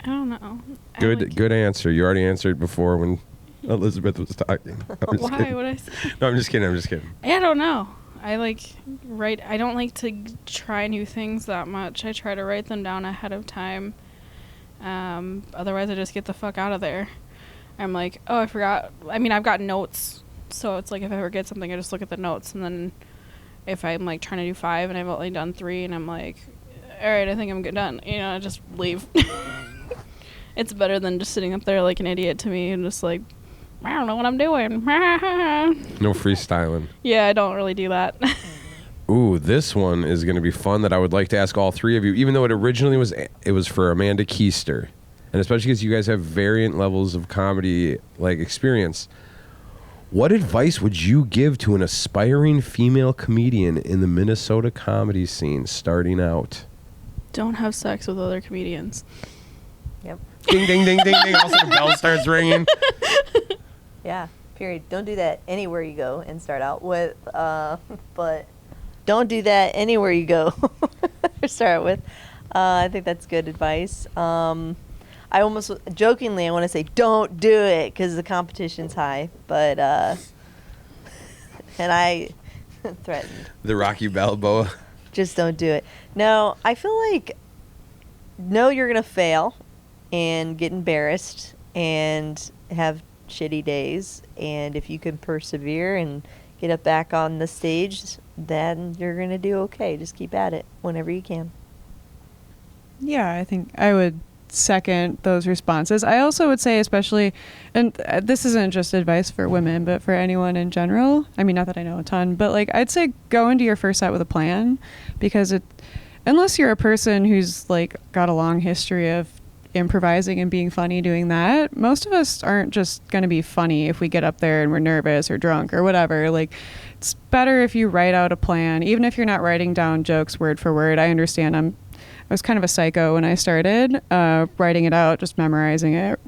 I don't know. Good answer. You already answered before when Elizabeth was talking. Why would I say? No, I'm just kidding. I don't know. I don't like to try new things that much. I try to write them down ahead of time. Otherwise, I just get the fuck out of there. I'm like, oh, I forgot. I mean, I've got notes. So it's like if I forget something, I just look at the notes. And then if I'm like trying to do 5 and I've only done 3 and I'm like, all right, I think I'm good done. You know, I just leave. It's better than just sitting up there like an idiot to me and just like, I don't know what I'm doing. No freestyling. Yeah, I don't really do that. Ooh, this one is going to be fun that I would like to ask all 3 of you, even though it originally was for Amanda Keester. And especially because you guys have variant levels of comedy like experience. What advice would you give to an aspiring female comedian in the Minnesota comedy scene starting out? Don't have sex with other comedians. Yep. Ding, ding, ding, ding, ding. Also the bell starts ringing. Yeah, period. Don't do that anywhere you go and start out with, but don't do that anywhere you go to start with. I think that's good advice. I almost jokingly, I want to say don't do it because the competition's high, but, and I threatened. The Rocky Balboa. Just don't do it. No, I feel like, no, you're going to fail and get embarrassed and have shitty days. And if you can persevere and get up back on the stage, then you're going to do okay. Just keep at it whenever you can. Yeah, I think I would second those responses. I also would say, especially, and this isn't just advice for women, but for anyone in general. I mean, not that I know a ton, but like I'd say go into your first set with a plan, because unless you're a person who's like got a long history of improvising and being funny doing that, most of us aren't just going to be funny if we get up there and we're nervous or drunk or whatever. Like, it's better if you write out a plan, even if you're not writing down jokes word for word. I understand I was kind of a psycho when I started writing it out, just memorizing it.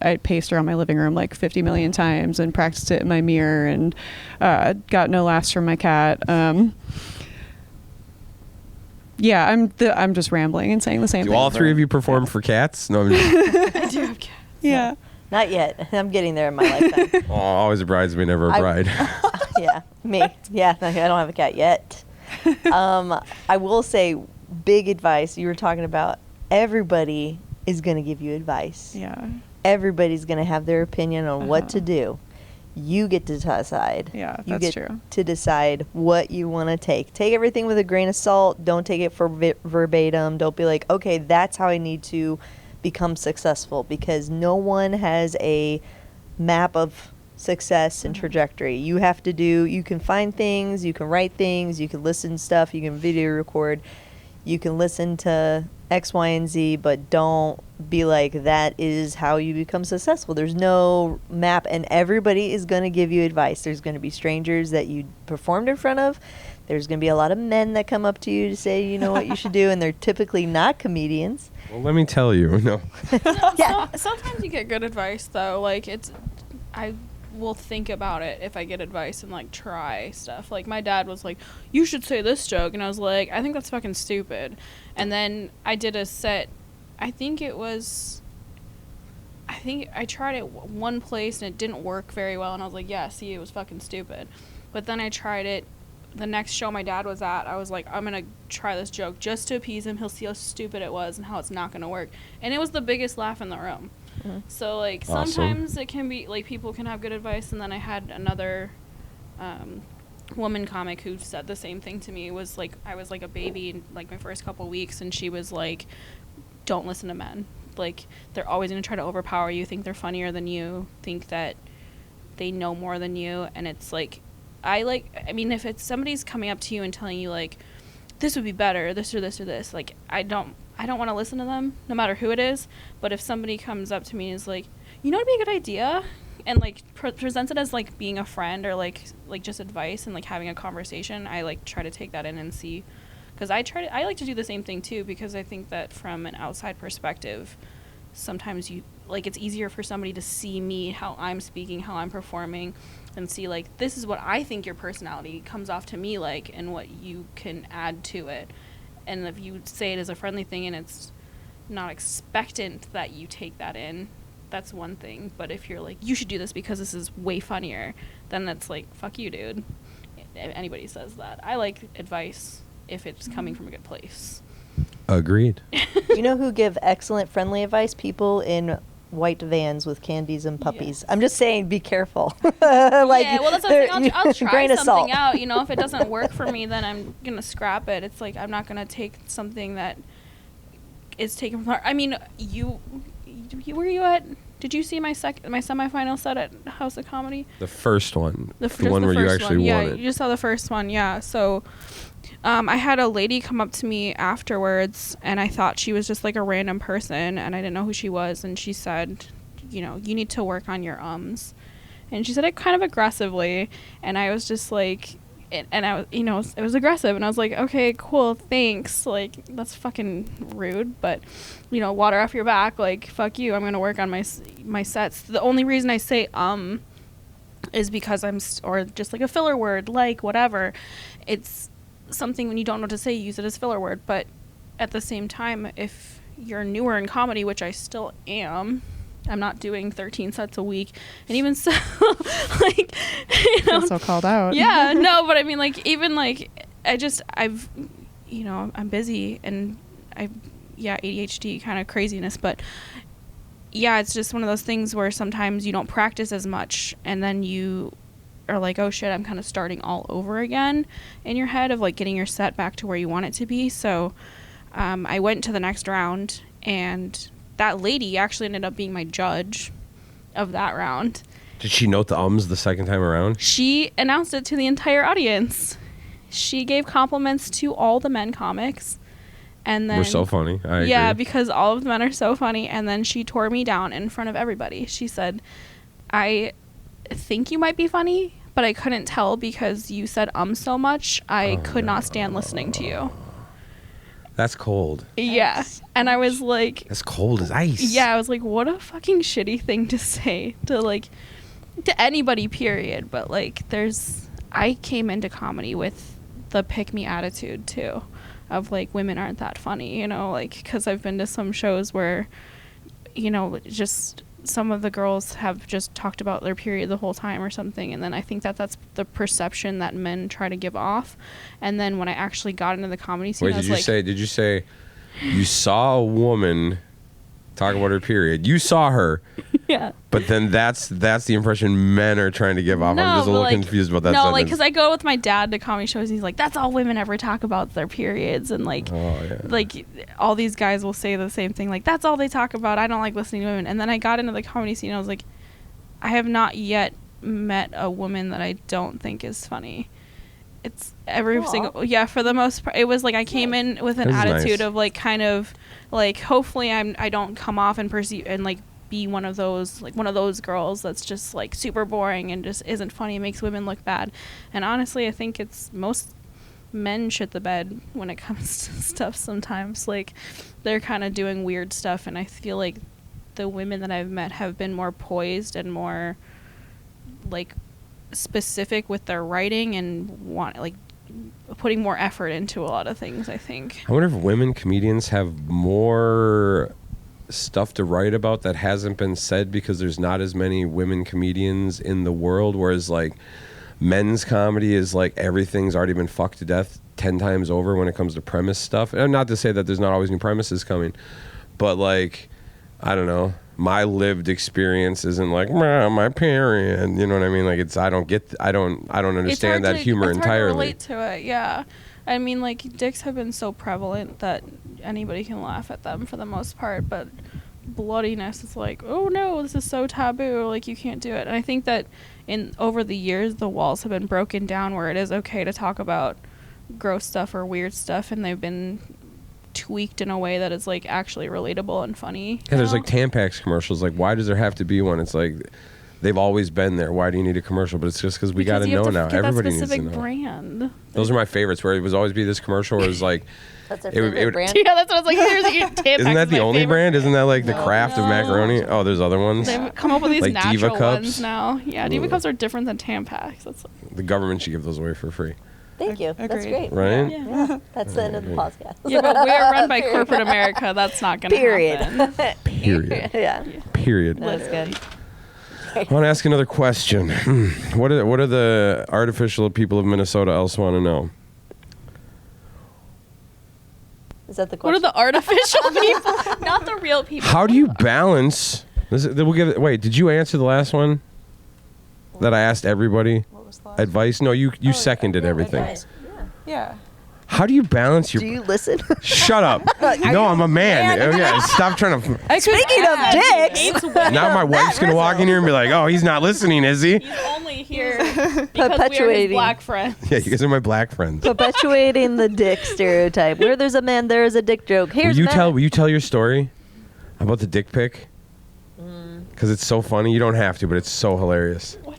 I paced around my living room like 50 million times and practiced it in my mirror and got no laughs from my cat. Yeah, I'm just rambling and saying the same thing. Do all 3 of you perform for cats? No, I'm just... I do have cats. Yeah. Not yet. I'm getting there in my lifetime. Oh, always a bridesmaid, never a bride. Yeah, me. Yeah, I don't have a cat yet. I will say, big advice. You were talking about everybody is going to give you advice. Yeah. Everybody's going to have their opinion on what to do. You get to decide. Yeah, you that's get true. to decide what you want to take. Take everything with a grain of salt. Don't take it for verbatim. Don't be like, okay, that's how I need to become successful, because no one has a map of success and trajectory. You can find things, you can write things, you can listen to stuff, you can video record, you can listen to X, Y, and Z, but don't be like, that is how you become successful. There's no map, and everybody is going to give you advice. There's going to be strangers that you performed in front of. There's going to be a lot of men that come up to you to say, you know what you should do, and they're typically not comedians. Well, let me tell you. No. Yeah. Sometimes you get good advice though. Like I will think about it if I get advice and like try stuff. Like my dad was like, you should say this joke, and I was like, I think that's fucking stupid. And then I did a set. I think I tried it one place and it didn't work very well, and I was like, yeah, see, it was fucking stupid. But then I tried it the next show my dad was at. I was like, I'm gonna try this joke just to appease him. He'll see how stupid it was and how it's not gonna work. And it was the biggest laugh in the room. Mm-hmm. So like sometimes it can be like people can have good advice. And then I had another woman comic who said the same thing to me. It was like I was like a baby in like my first couple weeks, and she was like, don't listen to men. Like, they're always going to try to overpower you, think they're funnier than you, think that they know more than you. And it's like, I mean, if it's somebody's coming up to you and telling you like, this would be better, this or this or this, like, I don't want to listen to them, no matter who it is. But if somebody comes up to me and is like, you know, it'd be a good idea, and like presents it as like being a friend or like just advice and like having a conversation, I like try to take that in and see, Because I like to do the same thing too, because I think that from an outside perspective, sometimes it's easier for somebody to see me, how I'm speaking, how I'm performing, and see like, this is what I think your personality comes off to me like, and what you can add to it. And if you say it as a friendly thing and it's not expectant that you take that in, that's one thing. But if you're like, you should do this because this is way funnier, then that's like, fuck you, dude. If anybody says that. I like advice if it's coming from a good place. Agreed. You know who give excellent friendly advice? People in white vans with candies and puppies. Yes. I'm just saying, be careful. Yeah, well, that's what I'm saying. I'll try grain of something salt. out. You know, if it doesn't work for me, then I'm going to scrap it. It's like, I'm not going to take something that is taken from heart. I mean, were you at... Did you see my semifinal set at House of Comedy? The first one. The one where you first actually one. won Yeah, it. you just saw the first one. Yeah. So I had a lady come up to me afterwards, and I thought she was just like a random person, and I didn't know who she was. And she said, you know, you need to work on your ums. And she said it kind of aggressively. And I was just like... And I was, you know, it was aggressive, and I was like, okay, cool, thanks. Like, that's fucking rude, but, you know, water off your back. Like, fuck you. I'm gonna work on my sets. The only reason I say is because or just like a filler word, like whatever. It's something when you don't know what to say, you use it as filler word. But at the same time, if you're newer in comedy, which I still am. I'm not doing 13 sets a week, and even so, like, you know, Feel so called out. yeah, no, but I mean, like, even like, I've, you know, I'm busy, and ADHD kind of craziness, but yeah, it's just one of those things where sometimes you don't practice as much, and then you are like, oh shit, I'm kind of starting all over again in your head of like getting your set back to where you want it to be. So I went to the next round, and that lady actually ended up being my judge of that round. Did she note the ums the second time around? She announced it to the entire audience. She gave compliments to all the men comics. And then, We're so funny. I yeah, agree. because all of the men are so funny. And then she tore me down in front of everybody. She said, I think you might be funny, but I couldn't tell because you said so much. I could not stand listening to you. That's cold. Yeah. And I was like... That's cold as ice. Yeah, I was like, what a fucking shitty thing to say to, like, to anybody, period. But, like, I came into comedy with the pick-me attitude, too, of, like, women aren't that funny, you know, like, because I've been to some shows where, you know, just some of the girls have just talked about their period the whole time or something, and then I think that's the perception that men try to give off. And then when I actually got into the comedy scene, Wait, I was did you say you saw a woman talk about her period? You saw her, yeah. but then that's the impression men are trying to give off. I'm just a little confused about that No, sentence. like, because I go with my dad to comedy shows, and he's like, that's all women ever talk about, their periods. And, like, like, all these guys will say the same thing, like, that's all they talk about. I don't like listening to women. And then I got into the comedy scene, and I was like, I have not yet met a woman that I don't think is funny. It's every single, yeah, for the most part. It was like I came in with an attitude of, like, kind of, like, hopefully I don't come off and perceive and, like, be one of those girls that's just, like, super boring and just isn't funny and makes women look bad. And honestly, I think it's most men shit the bed when it comes to stuff sometimes. Like, they're kind of doing weird stuff, and I feel like the women that I've met have been more poised and more, like, specific with their writing and putting more effort into a lot of things, I think. I wonder if women comedians have more stuff to write about that hasn't been said because there's not as many women comedians in the world, whereas, like, men's comedy is like everything's already been fucked to death 10 times over when it comes to premise stuff. And not to say that there's not always new premises coming, but, like, I don't know, my lived experience isn't like my period, you know what I mean? Like, I don't understand that humor it's entirely. Hard to relate to it, yeah. I mean, like, dicks have been so prevalent that anybody can laugh at them for the most part, but bloodiness is like, oh no, this is so taboo, like, you can't do it. And I think that over the years the walls have been broken down where it is okay to talk about gross stuff or weird stuff, and they've been tweaked in a way that is, like, actually relatable and funny. Yeah, there's like Tampax commercials. Like, why does there have to be one? It's like they've always been there. Why do you need a commercial? But it's just because we got to know now. Everybody needs to specific know. brand. Those are my favorites. Where it was always be this commercial where it was like, That's our It would- favorite it would- brand. Yeah, that's what I was like. Here's the Tampax isn't that is the my only favorite. brand? Isn't that like the craft of macaroni? Oh, there's other ones. They've come up with these Like Diva natural cups? ones now. Yeah, Diva cups are different than Tampax. That's The government should give those away for free, Thank you. That's Agreed. great. right? yeah. That's the end of the podcast. Yeah, but we are run by corporate America. That's not going to Period. happen. Period. Yeah. Period. That's good. I want to ask another question. What are the artificial people of Minnesota else want to know? Is that the What are question? the artificial people? Not the real people. How do you balance? We'll give it. Wait, did you answer the last one? That I asked everybody. What was the last Advice? No, you seconded everything. advice. Yeah. How do you balance your? Do you listen? Shut up. No, I'm a man. Oh, yeah, stop trying to. Speaking of dicks, Now my wife's gonna walk in here and be like, "Oh, he's not listening, is he?" He's only here because we are his Perpetuating. black friends. Yeah, you guys are my black friends. perpetuating the dick stereotype. Where there's a man, there is a dick joke. Here's Matt. Will you tell your story about the dick pic? Because it's so funny. You don't have to, but it's so hilarious. What?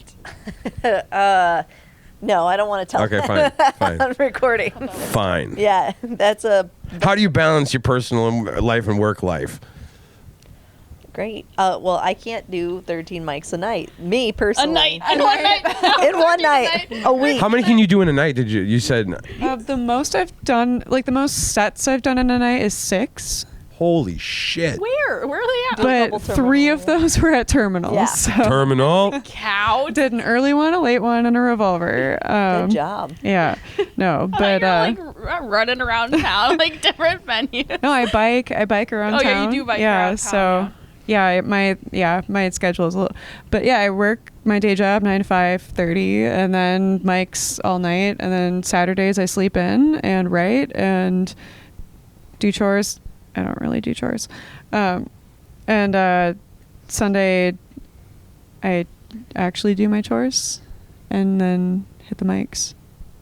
No, I don't want to tell. Okay, fine, fine, On recording. fine. Yeah, that's a How do you balance your personal life and work life? great. Well, I can't do 13 mics a night. Me A personally. night. And one night. In one night. A week. How many can you do in a night? Did you said? The most I've done, like the most sets I've done in a night is 6. Holy shit! Where? Where are they at? couple But 3 of those were at terminals. Yeah. So Terminal. Cow. did an early one, a late one, and a revolver. Good job. Yeah. No, but You're like running around town, like different venues. no, I bike around Oh, town. yeah, you do bike yeah, around so town, my schedule is a little, but yeah, I work my day job 9 to 5:30, and then Mike's all night, and then Saturdays I sleep in and write and do chores. I don't really do chores, and Sunday I actually do my chores, and then hit the mics.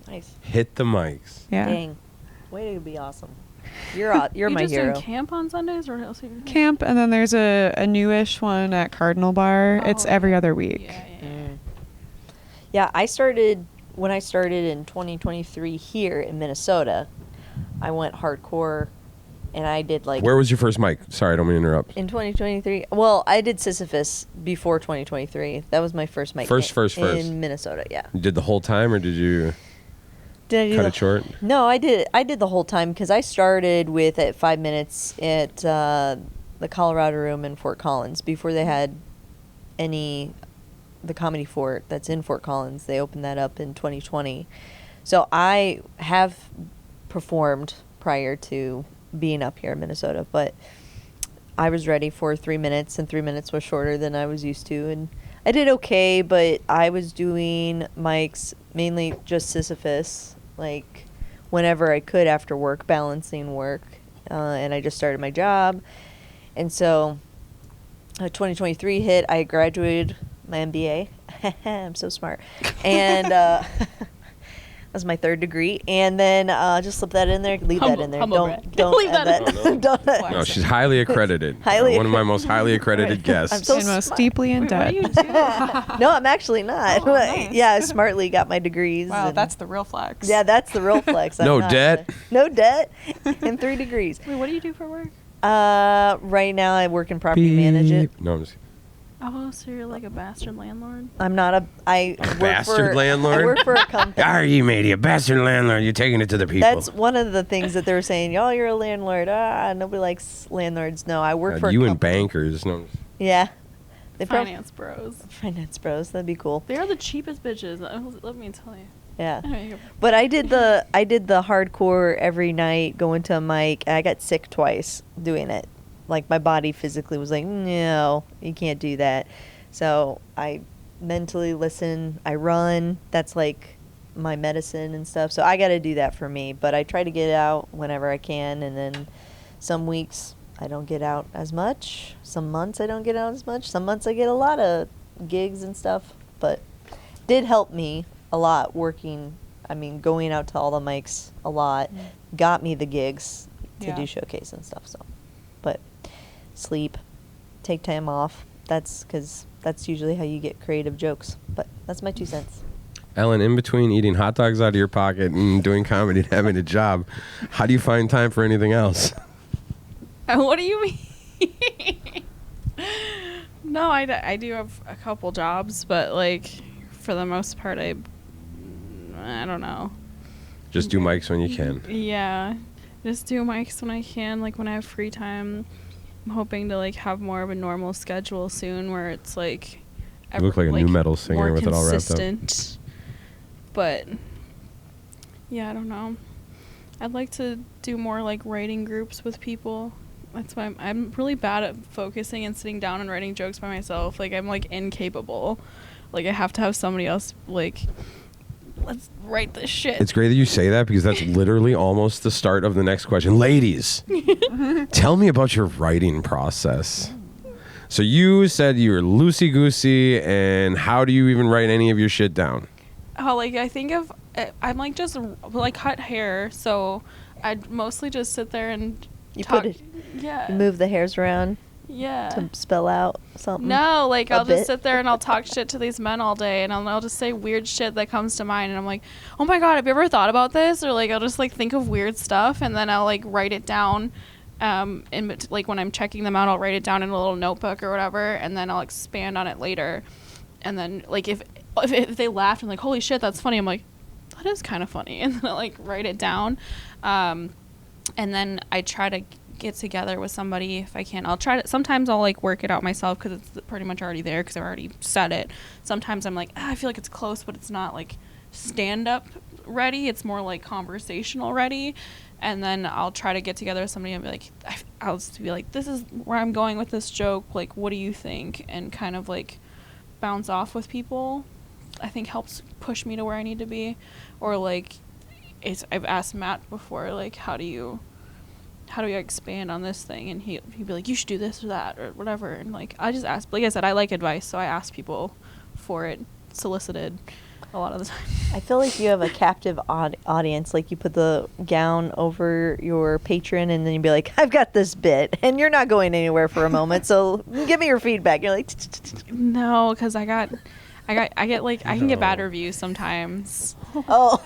Nice. Hit the mics. Yeah. Dang. Way to be awesome. You're You my just hero. doing camp on Sundays, or what else are you doing? Camp, and then there's a newish one at Cardinal Bar. It's Oh, every okay. other week. Yeah. Yeah, when I started in 2023 here in Minnesota, I went hardcore, and I did like Where was your first mic? Sorry, I don't mean to interrupt. in 2023. Well, I did Sisyphus before 2023. That was my first mic. First. in Minnesota. Yeah. You did the whole time, or did you Did I do cut the- it short? No, I did. I did the whole time because I started with at 5 minutes at the Colorado Room in Fort Collins before they had the Comedy Fort that's in Fort Collins. They opened that up in 2020. So I have performed prior to being up here in Minnesota, but I was ready for 3 minutes, and 3 minutes was shorter than I was used to, and I did okay, but I was doing mics mainly just Sisyphus, like whenever I could after work, balancing work, and I just started my job, and so 2023 hit. I graduated my MBA. I'm so smart, and that was my 3rd degree, and then just slip that in there, leave that in there. Humble Don't brag. don't Leave add that in that. Don't. No, she's highly accredited. Highly One of my most highly accredited guests. I'm so And most smart. deeply in Wait, what debt. do you do? No, I'm actually not. Oh, nice. Yeah, I smartly got my degrees. Wow, and- that's the real flex. yeah, that's the real flex. I'm No not, debt. No debt, and 3 degrees. Wait, what do you do for work? Right now I work in property management. No, I'm just. Oh, so you're like a bastard landlord? I'm not a. I work bastard for, landlord? I work for a company. Are you, matey? A bastard landlord. You're taking it to the people. That's one of the things that they were saying. Oh, you're a landlord. Nobody likes landlords. No, I work God, for a you and company. bankers. No. Yeah, they Finance bros. finance bros. That'd be cool. They are the cheapest bitches. Let me tell you. Yeah. Anyway, But I did the hardcore every night, going to a mic. And I got sick twice doing it. Like my body physically was like, no, you can't do that. So I mentally listen. I run. That's like my medicine and stuff. So I got to do that for me. But I try to get out whenever I can. And then some weeks I don't get out as much. Some months I don't get out as much. Some months I get a lot of gigs and stuff. But did help me a lot working. I mean, going out to all the mics a lot got me the gigs to Yeah. do showcase and stuff. So, but sleep, take time off. That's because that's usually how you get creative jokes. But that's my 2 cents. Ellen, in between eating hot dogs out of your pocket and doing comedy and having a job, how do you find time for anything else? What do you mean? No, I do have a couple jobs, but like for the most part, I don't know. Just do mics when you can. Yeah, just do mics when I can, like when I have free time. I'm hoping to like have more of a normal schedule soon, where it's like You look like a new metal singer more with it all wrapped up. consistent. But yeah, I don't know. I'd like to do more like writing groups with people. That's why I'm really bad at focusing and sitting down and writing jokes by myself. Like I'm like incapable. Like I have to have somebody else like, let's write this shit. It's great that you say that because that's literally almost the start of the next question. Ladies, tell me about your writing process. So you said you were loosey-goosey, and how do you even write any of your shit down? Oh, like I think of I'm like just like cut hair, so I'd mostly just sit there and You talk. put it. Yeah. You move the hairs around Yeah. to spell out something. No, like A I'll just bit. sit there and I'll talk shit to these men all day, and I'll just say weird shit that comes to mind, and I'm like, oh my god, have you ever thought about this? Or like I'll just like think of weird stuff, and then I'll like write it down. Like when I'm checking them out, I'll write it down in a little notebook or whatever, and then I'll expand on it later. And then like if they laughed and like holy shit that's funny, I'm like that is kind of funny, and then I like write it down. And then I try to get together with somebody if I can. I'll try to. Sometimes I'll like work it out myself because it's pretty much already there because I've already said it. Sometimes I'm like I feel like it's close, but it's not like stand up ready. It's more like conversational ready. And then I'll try to get together with somebody and be like, I'll just be like, this is where I'm going with this joke. Like, what do you think? And kind of like bounce off with people. I think helps push me to where I need to be. Or like, I've asked Matt before, like, how do you expand on this thing? And he'd be like, you should do this or that or whatever. And like, I just ask, like I said, I like advice. So I ask people for it, solicited a lot of the time. I feel like you have a captive audience. Like you put the gown over your patron, and then you'd be like, "I've got this bit," and you're not going anywhere for a moment. So give me your feedback. You're like, No, because I get like I can get bad reviews sometimes. "Oh,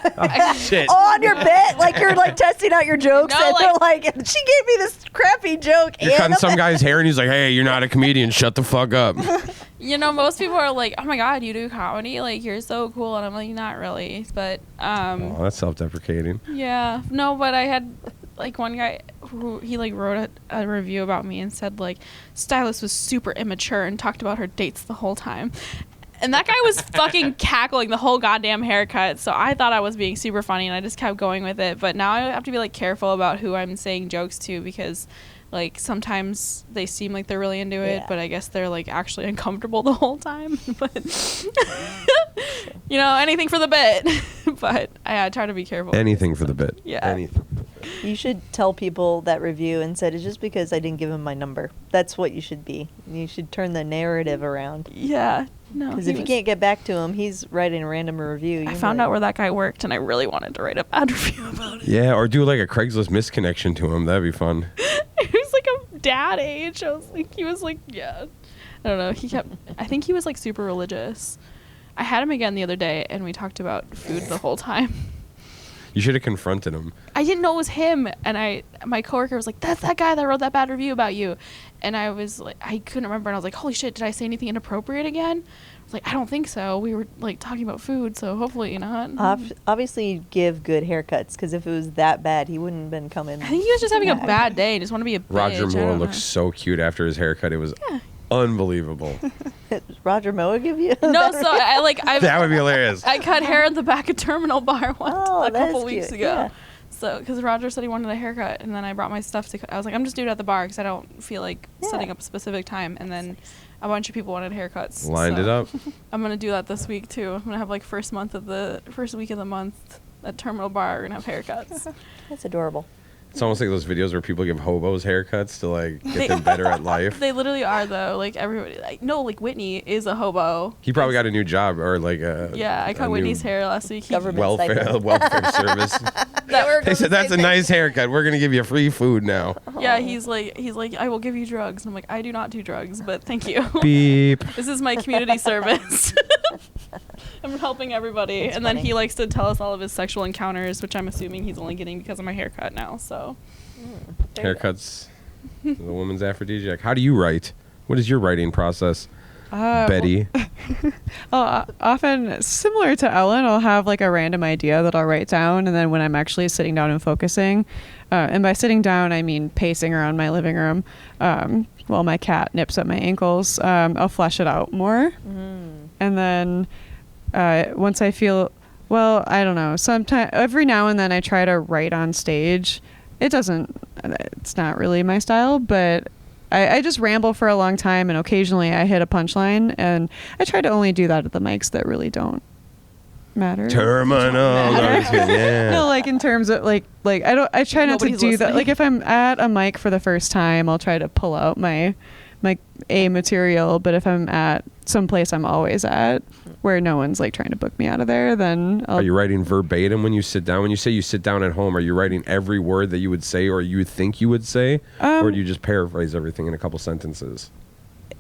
Shit. oh, on your bit, like you're like testing out your jokes, No, and they're like, she gave me this crappy joke." You're and cutting a some bit." guy's hair and he's like, hey, you're not a comedian. Shut the fuck up. You know, most people are like, oh my god, you do comedy? Like, you're so cool. And I'm like, not really. But, Oh, that's self-deprecating. yeah. No, but I had, like, one guy who, he, like, wrote a review about me and said, like, Stylist was super immature and talked about her dates the whole time. And that guy was fucking cackling the whole goddamn haircut. So I thought I was being super funny, and I just kept going with it. But now I have to be, like, careful about who I'm saying jokes to because... like sometimes they seem like they're really into it, but I guess they're like actually uncomfortable the whole time. But you know, anything for the bit. But I try to be careful. Anything for the bit. Yeah. Anything. You should tell people that review and said it's just because I didn't give him my number. That's what you should be. You should turn the narrative around. Yeah. No. Because if you can't get back to him, he's writing a random review. I found out where that guy worked, and I really wanted to write a bad review about it. Yeah, or do like a Craigslist misconnection to him. That'd be fun. He was like a dad age. I was like, he was like, yeah. I don't know. I think he was like super religious. I had him again the other day, and we talked about food the whole time. You should have confronted him. I didn't know it was him, and my coworker was like, "That's that guy that wrote that bad review about you," and I was like, I couldn't remember, and I was like, "Holy shit, did I say anything inappropriate again?" I was like, "I don't think so. We were like talking about food, so hopefully not." Obviously, you'd give good haircuts because if it was that bad, he wouldn't have been coming. I think he was just having a bad day. He just want to be a bitch. Roger I Moore don't looks so cute after his haircut. It was unbelievable. Roger Moa give you? know. No, so That would be hilarious. I cut hair at the back of Terminal Bar a that couple is weeks cute, ago. yeah. So, because Roger said he wanted a haircut, and then I brought my stuff I was like, I'm just doing it at the bar because I don't feel like setting up a specific time. And then a bunch of people wanted haircuts. Lined it up. I'm gonna do that this week too. I'm gonna have like first week of the month at Terminal Bar. We're gonna have haircuts. That's adorable. It's almost like those videos where people give hobos haircuts to like get them better at life. They literally are though. Like everybody, like Whitney is a hobo. He probably got a new job or like a I cut Whitney's hair last week. Government welfare service. They said that's a nice haircut. We're gonna give you free food now. Yeah, he's like I will give you drugs. And I'm like, I do not do drugs, but thank you. Beep. This is my community service. I'm helping everybody. That's and then funny. he likes to tell us all of his sexual encounters, which I'm assuming he's only getting because of my haircut now. So There you go. Haircuts, the woman's aphrodisiac. How do you write? What is your writing process, Betty? Often similar to Ellen, I'll have like a random idea that I'll write down, and then when I'm actually sitting down and focusing, and by sitting down I mean pacing around my living room while my cat nips at my ankles, I'll flesh it out more. And then once I feel, well, I don't know, sometime every now and then I try to write on stage. It's not really my style, but I just ramble for a long time, and occasionally I hit a punchline, and I try to only do that at the mics that really don't matter. Terminal. Yeah. No, like in terms of like I try not to Nobody's do that. listening. Like if I'm at a mic for the first time, I'll try to pull out my A material, but if I'm at some place I'm always at where no one's like trying to book me out of there, then I'll Are you writing verbatim when you sit down? When you say you sit down at home, are you writing every word that you would say or you would think you would say? Or do you just paraphrase everything in a couple sentences?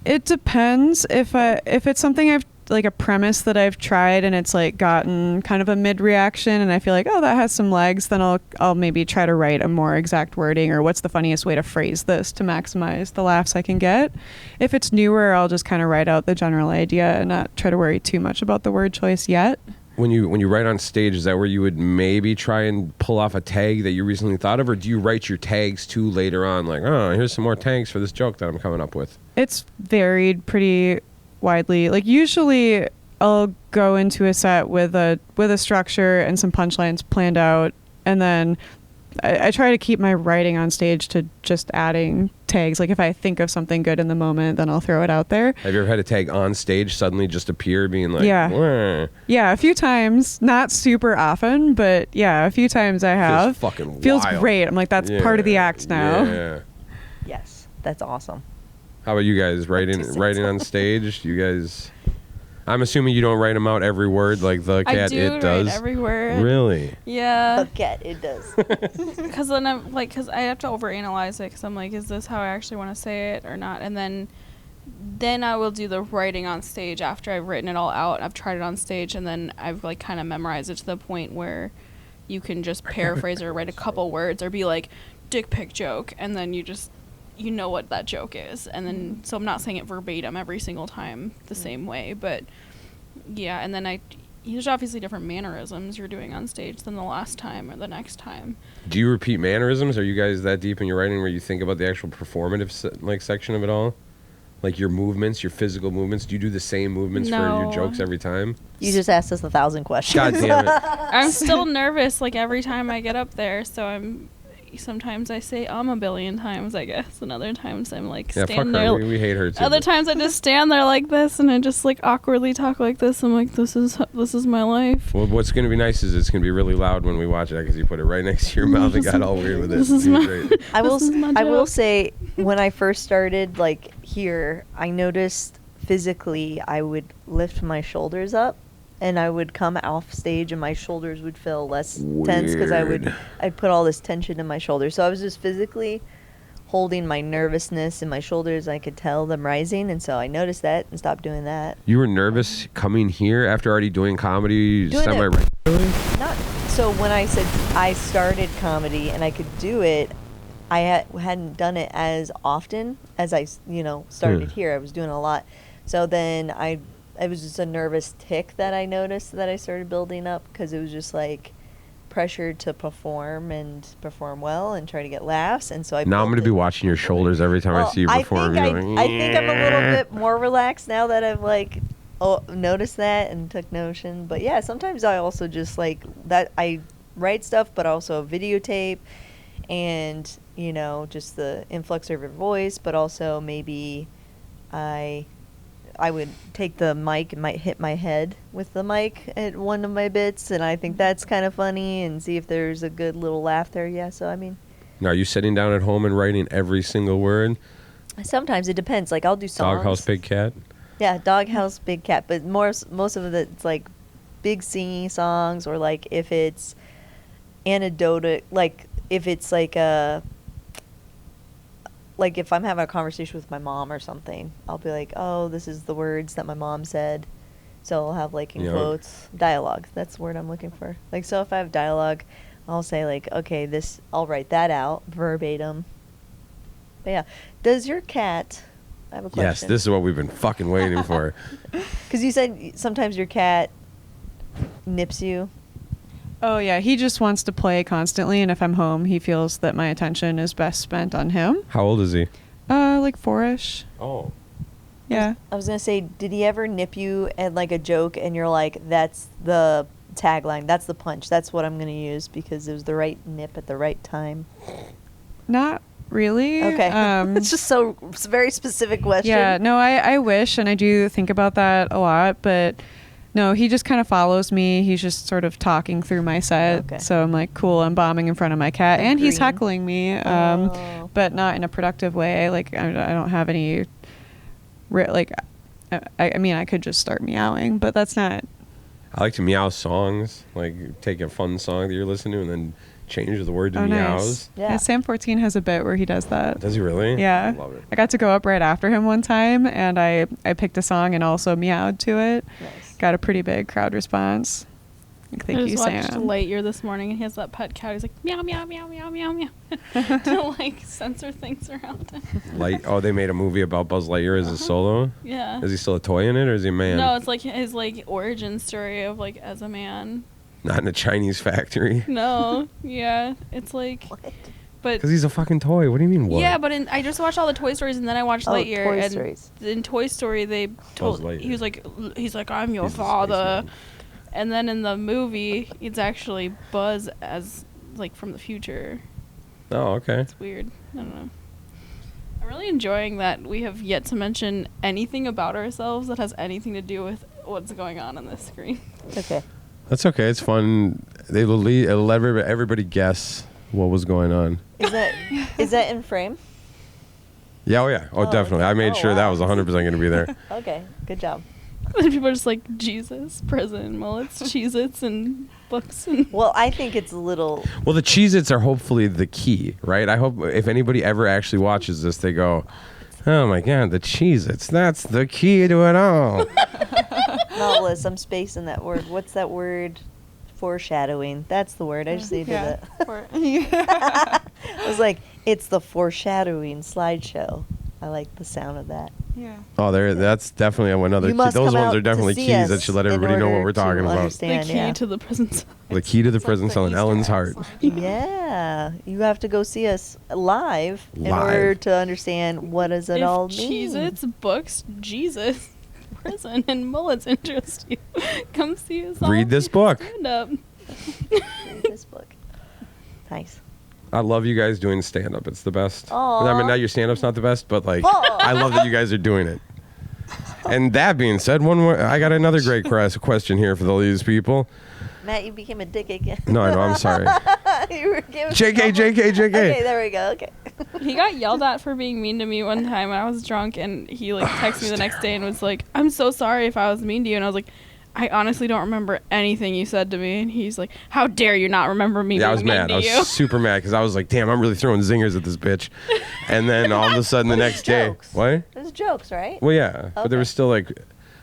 It depends. If it's something I've like a premise that I've tried and it's like gotten kind of a mid reaction and I feel like, oh, that has some legs, then I'll maybe try to write a more exact wording or what's the funniest way to phrase this to maximize the laughs I can get. If it's newer, I'll just kind of write out the general idea and not try to worry too much about the word choice yet. When you write on stage, is that where you would maybe try and pull off a tag that you recently thought of, or do you write your tags too later on, like, oh, here's some more tags for this joke that I'm coming up with? It's varied pretty widely. Like usually I'll go into a set with a structure and some punchlines planned out, and then I try to keep my writing on stage to just adding tags. Like if I think of something good in the moment, then I'll throw it out there. Have you ever had a tag on stage suddenly just appear being like, Yeah. "Wah." Yeah, a few times, not super often, but yeah, a few times I have. fucking Feels wild. great. I'm like, that's part of the Yeah, act now. Yeah. Yes, that's awesome. How about you guys writing on stage? You guys, I'm assuming you don't write them out every word like the I cat do it write does. every word. Really? Yeah. Forget it does. Because then I'm like, because I have to overanalyze it. Because I'm like, is this how I actually want to say it or not? And then I will do the writing on stage after I've written it all out. I've tried it on stage, and then I've like kind of memorized it to the point where you can just paraphrase or write a couple words or be like, dick pic joke, and then you know what that joke is. And then so I'm not saying it verbatim every single time the same way, but yeah. And then there's obviously different mannerisms you're doing on stage than the last time or the next time. Do you repeat mannerisms? Are you guys that deep in your writing where you think about the actual performative section of it all? Like your movements, your physical movements? Do you do the same movements for your No. jokes every time? You just asked us 1,000 questions. God damn it. I'm still nervous like every time I get up there, so sometimes I say a billion times, I guess, and other times I'm like Yeah, fuck stand there. her. We hate her too. Other times I just stand there like this and I just like awkwardly talk like this. I'm like, this is my life. Well, what's going to be nice is it's going to be really loud when we watch it because you put it right next to your mouth and got all weird with it. This is It's my- great. I will This is my I will joke. say when I first started like here, I noticed physically I would lift my shoulders up and I would come off stage and my shoulders would feel less tense because Weird. I'd put all this tension in my shoulders. So I was just physically holding my nervousness in my shoulders. I could tell them rising, and so I noticed that and stopped doing that. You were nervous coming here after already doing comedy Doing it. semi-regularly? Not so when I said I started comedy and I could do it, I hadn't done it as often as I started here. I was doing a lot. So then it was just a nervous tick that I noticed that I started building up because it was just like pressure to perform and perform well and try to get laughs. And so Now I'm going to be watching your shoulders every time I see you perform. I You're think, like, I think I'm a little bit more relaxed now that I've like noticed that and took notion. But yeah, sometimes I also just like that I write stuff, but also videotape and just the influx of your voice, but also maybe I would take the mic and might hit my head with the mic at one of my bits, and I think that's kind of funny, and see if there's a good little laugh there. Yeah, so I mean, Now, are you sitting down at home and writing every single word? Sometimes it depends. Like I'll do songs. Doghouse, big cat. Yeah, doghouse, big cat. But most of it's like big singing songs, or like if it's anecdotal, like if it's like if I'm having a conversation with my mom or something, I'll be like, oh, this is the words that my mom said. So I'll have like in Yeah. quotes dialogue. That's the word I'm looking for. Like, so if I have dialogue, I'll say like, okay, I'll write that out verbatim. But yeah, does your cat? I have a question. Yes, this is what we've been fucking waiting for. Because you said sometimes your cat nips you. Oh yeah, he just wants to play constantly, and if I'm home, he feels that my attention is best spent on him. How old is he? Like 4-ish. Oh. Yeah. I was gonna say, did he ever nip you at like a joke, and you're like, that's the tagline, that's the punch, that's what I'm gonna use because it was the right nip at the right time? Not really. Okay. It's just it's a very specific question. Yeah, no, I wish, and I do think about that a lot, but no, he just kind of follows me. He's just sort of talking through my set. Okay. So I'm like, cool, I'm bombing in front of my cat, and he's Agreeing. heckling me, Oh. but not in a productive way. Like, I don't have any, I mean, I could just start meowing, but that's not. I like to meow songs. Like, take a fun song that you're listening to and then change the word to Oh, meows. nice. Yeah. Sam 14 has a bit where he does that. Does he really? Yeah. I love it. I got to go up right after him one time, and I picked a song and also meowed to it. Nice. Got a pretty big crowd response. Thank I you, just watched Sam. Lightyear this morning, and he has that pet cat. He's like meow meow meow meow meow meow to like censor things around him. Oh, they made a movie about Buzz Lightyear as a solo? Yeah. Is he still a toy in it, or is he a man? No, it's like his like origin story of like as a man. Not in a Chinese factory. No, yeah, it's like, What? but Because he's a fucking toy. What do you mean, what? yeah, but I just watched all the Toy Stories, and then I watched Oh, Lightyear. Toy and Stories. in Toy Story, they told Lightyear. he's like I'm your He's the father, spaceman. and then in the movie, it's actually Buzz as like from the future. Oh, okay. It's weird. I don't know. I'm really enjoying that we have yet to mention anything about ourselves that has anything to do with what's going on this screen. It's okay. That's okay. It's fun. It'll let everybody guess what was going on. Is that in frame? Yeah, oh yeah. Oh, Oh, definitely. I made oh, sure that wow. was 100% going to be there. Okay, good job. And people are just like Jesus, prison, mullets, Cheez-Its, and books. And Well, I think it's a little. Well, the Cheez-Its are hopefully the key, right? I hope if anybody ever actually watches this, they go, oh my God, the Cheez-Its. That's the key to it all. Novelist, I'm spacing that word. What's that word? Foreshadowing. That's the word. I just needed Yeah. it. I was like, it's the foreshadowing slideshow. I like the sound of that. Yeah. Oh, that's definitely another You key. must Those come ones out are to definitely see keys that us should let in everybody know what order we're to talking about. the understand, key yeah. to the prison. The key to the It's like prison the cell in Easter Ellen's egg heart. sign. Yeah, you have to go see us live in Live. order to understand what does it If all mean. Cheez-Its, books, Jesus, prison, and mullets interest you, come see us. Read this book. Stand up. Read this book. Nice. I love you guys doing stand-up. It's the best. Aw. I mean, now your stand-up's not the best, but like, Aw. I love that you guys are doing it. And that being said, one more. I got another great question here for all these people. Matt, you became a dick again. No, I know. I'm sorry. You were giving JK, JK, JK. Okay, there we go. Okay. He got yelled at for being mean to me one time when I was drunk, and he like texted me the next day and was like, "I'm so sorry if I was mean to you." And I was like, "I honestly don't remember anything you said to me." And he's like, "How dare you not remember me?" Yeah, I being was mean mad. to I was you? super mad because I was like, damn, I'm really throwing zingers at this bitch. And then all of a sudden the next day, Jokes. what? There's jokes, right? Well, yeah, but there Okay. was still like,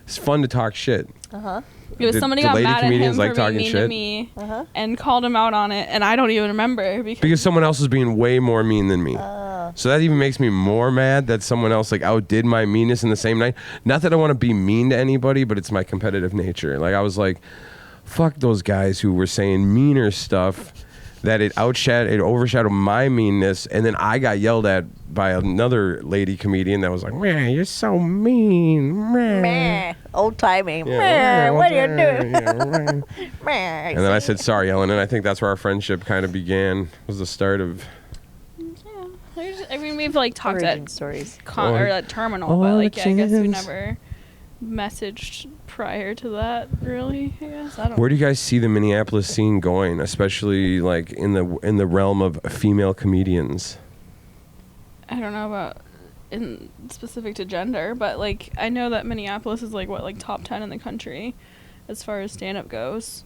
it's fun to talk shit. Uh-huh. It was Did somebody the got lady mad at him comedians for like talking being mean to shit? me Uh-huh. and called him out on it, and I don't even remember Because someone else was being way more mean than me. So that even makes me more mad that someone else like outdid my meanness in the same night. Not that I want to be mean to anybody, but it's my competitive nature. Like I was like, fuck those guys who were saying meaner stuff that it overshadowed my meanness, and then I got yelled at by another lady comedian that was like, man, you're so mean. Meh. Old timey. Yeah, Meh. What are you doing? yeah. Meh. And then I said, sorry, Ellen, and I think that's where our friendship kind of began, was the start of... I mean, we've like talked Origin at stories. or at terminal, all but the like, yeah, I guess we chins. never messaged prior to that, really, I guess. I don't Where do you guys see the Minneapolis scene going, especially like in the realm of female comedians? I don't know about in specific to gender, but like I know that Minneapolis is like what, like top 10 in the country as far as stand-up goes.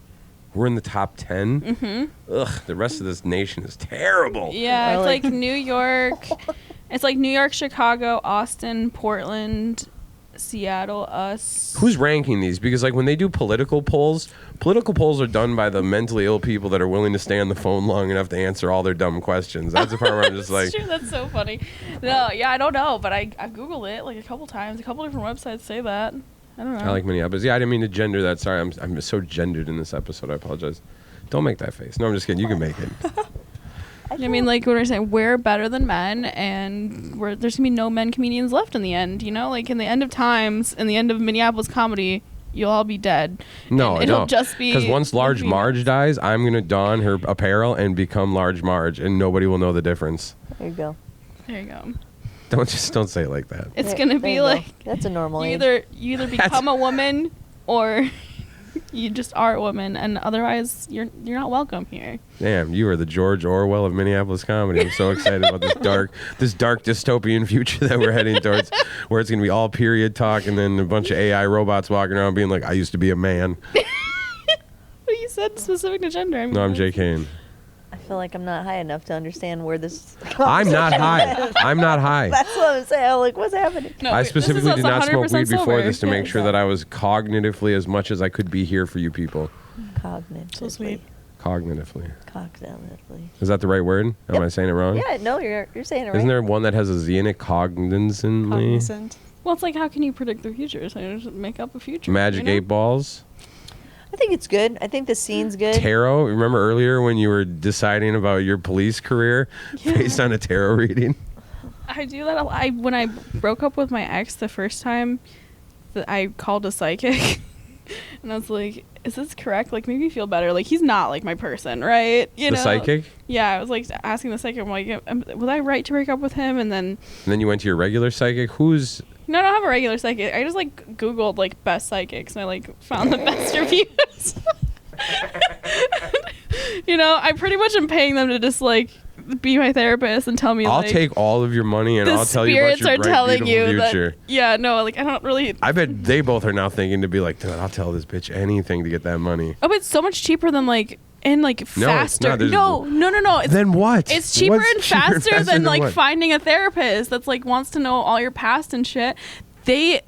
We're in the top 10? Mm-hmm. Ugh, the rest of this nation is terrible. Yeah, Really? it's like New York. It's like New York, Chicago, Austin, Portland, Seattle, us. Who's ranking these? Because like when they do political polls are done by the mentally ill people that are willing to stay on the phone long enough to answer all their dumb questions. That's the part where I'm just like, True, that's so funny. No, yeah, I don't know, but I Googled it like a couple times. A couple different websites say that. I don't know. I like Minneapolis. Yeah, I didn't mean to gender that. Sorry, I'm so gendered in this episode. I apologize. Don't make that face. No, I'm just kidding. You can make it. I mean, like what we're saying, we're better than men, and there's gonna be no men comedians left in the end. You know, like in the end of times, in the end of Minneapolis comedy, you'll all be dead. No, and it'll just be because once Large the Marge females. dies, I'm gonna don her apparel and become Large Marge, and nobody will know the difference. There you go. There you go. Don't say it like that. It's There- gonna there be you go. like That's a normal you age. either become a woman or you just are a woman, and otherwise you're not welcome here. Damn, you are the George Orwell of Minneapolis comedy. I'm so excited about this dark dystopian future that we're heading towards, where it's gonna be all period talk and then a bunch of AI robots walking around being like, "I used to be a man." But you said specific to gender. I mean, No, I'm JKing. I feel like I'm not high enough to understand where this. I'm not high. I'm not high. That's what I'm saying. I'm like, what's happening? No, I wait, this is specifically us did not smoke 100% weed before sober. this to make sure that I was cognitively as much as I could be here for you people. Cognitively. So sweet. Cognitively. Cognitively. Is that the right word? Am Yep. I saying it wrong? Yeah, no, you're saying it right. Isn't there one that has a Z in it? Cognizantly? Cognizant. Well, it's like, how can you predict the future? So you just make up a future. Magic you know? 8 balls? I think it's good. I think the scene's good. Tarot? Remember earlier when you were deciding about your police career based on a tarot reading? I do that a lot. When I broke up with my ex the first time, I called a psychic. And I was like, is this correct? Like, make me feel better. Like, he's not like my person, right? You The know? psychic? Yeah, I was like asking the psychic, I'm like, was I right to break up with him? And then, And then you went to your regular psychic? Who's... no, I don't have a regular psychic. I just like Googled like best psychics and I like found the best reviews. You know, I pretty much am paying them to just like be my therapist and tell me I'll like take all of your money and the I'll tell you about spirits your are bright, telling beautiful you future. that. Yeah, no, like I don't really. I bet they both are now thinking to be like, dude, I'll tell this bitch anything to get that money. Oh, but it's so much cheaper than like and like No, it's faster. not. There's- No. It's Then what? It's cheaper What's and cheaper faster than like what? finding a therapist that's like wants to know all your past and shit. They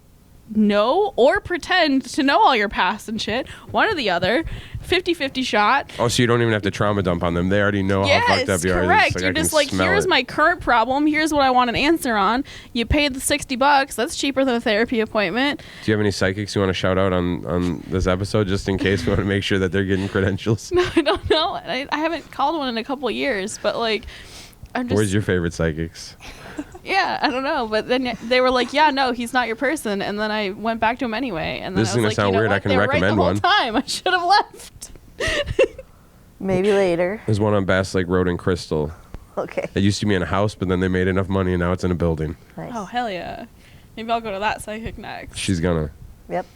know or pretend to know all your past and shit. One or the other. 50-50 shot. Oh, so you don't even have to trauma dump on them. They already know how fucked up Yes, you are. correct. It's You're I can just like, smell here's it. my current problem. Here's what I want an answer on. You paid the $60. That's cheaper than a therapy appointment. Do you have any psychics you want to shout out on this episode, just in case we want to make sure that they're getting credentials? No, I don't know. I haven't called one in a couple of years, but like, I'm just. Where's your favorite psychics? Yeah, I don't know. But then they were like, yeah, no, he's not your person. And then I went back to him anyway. And then This is I was gonna like, sound you know weird. I what? can They were recommend right the one. whole time. I should have left. Maybe later. There's one on Bass Lake Road in Crystal. Okay. It used to be in a house, but then they made enough money and now it's in a building. Nice. Oh, hell yeah. Maybe I'll go to that psychic next. She's gonna. Yep.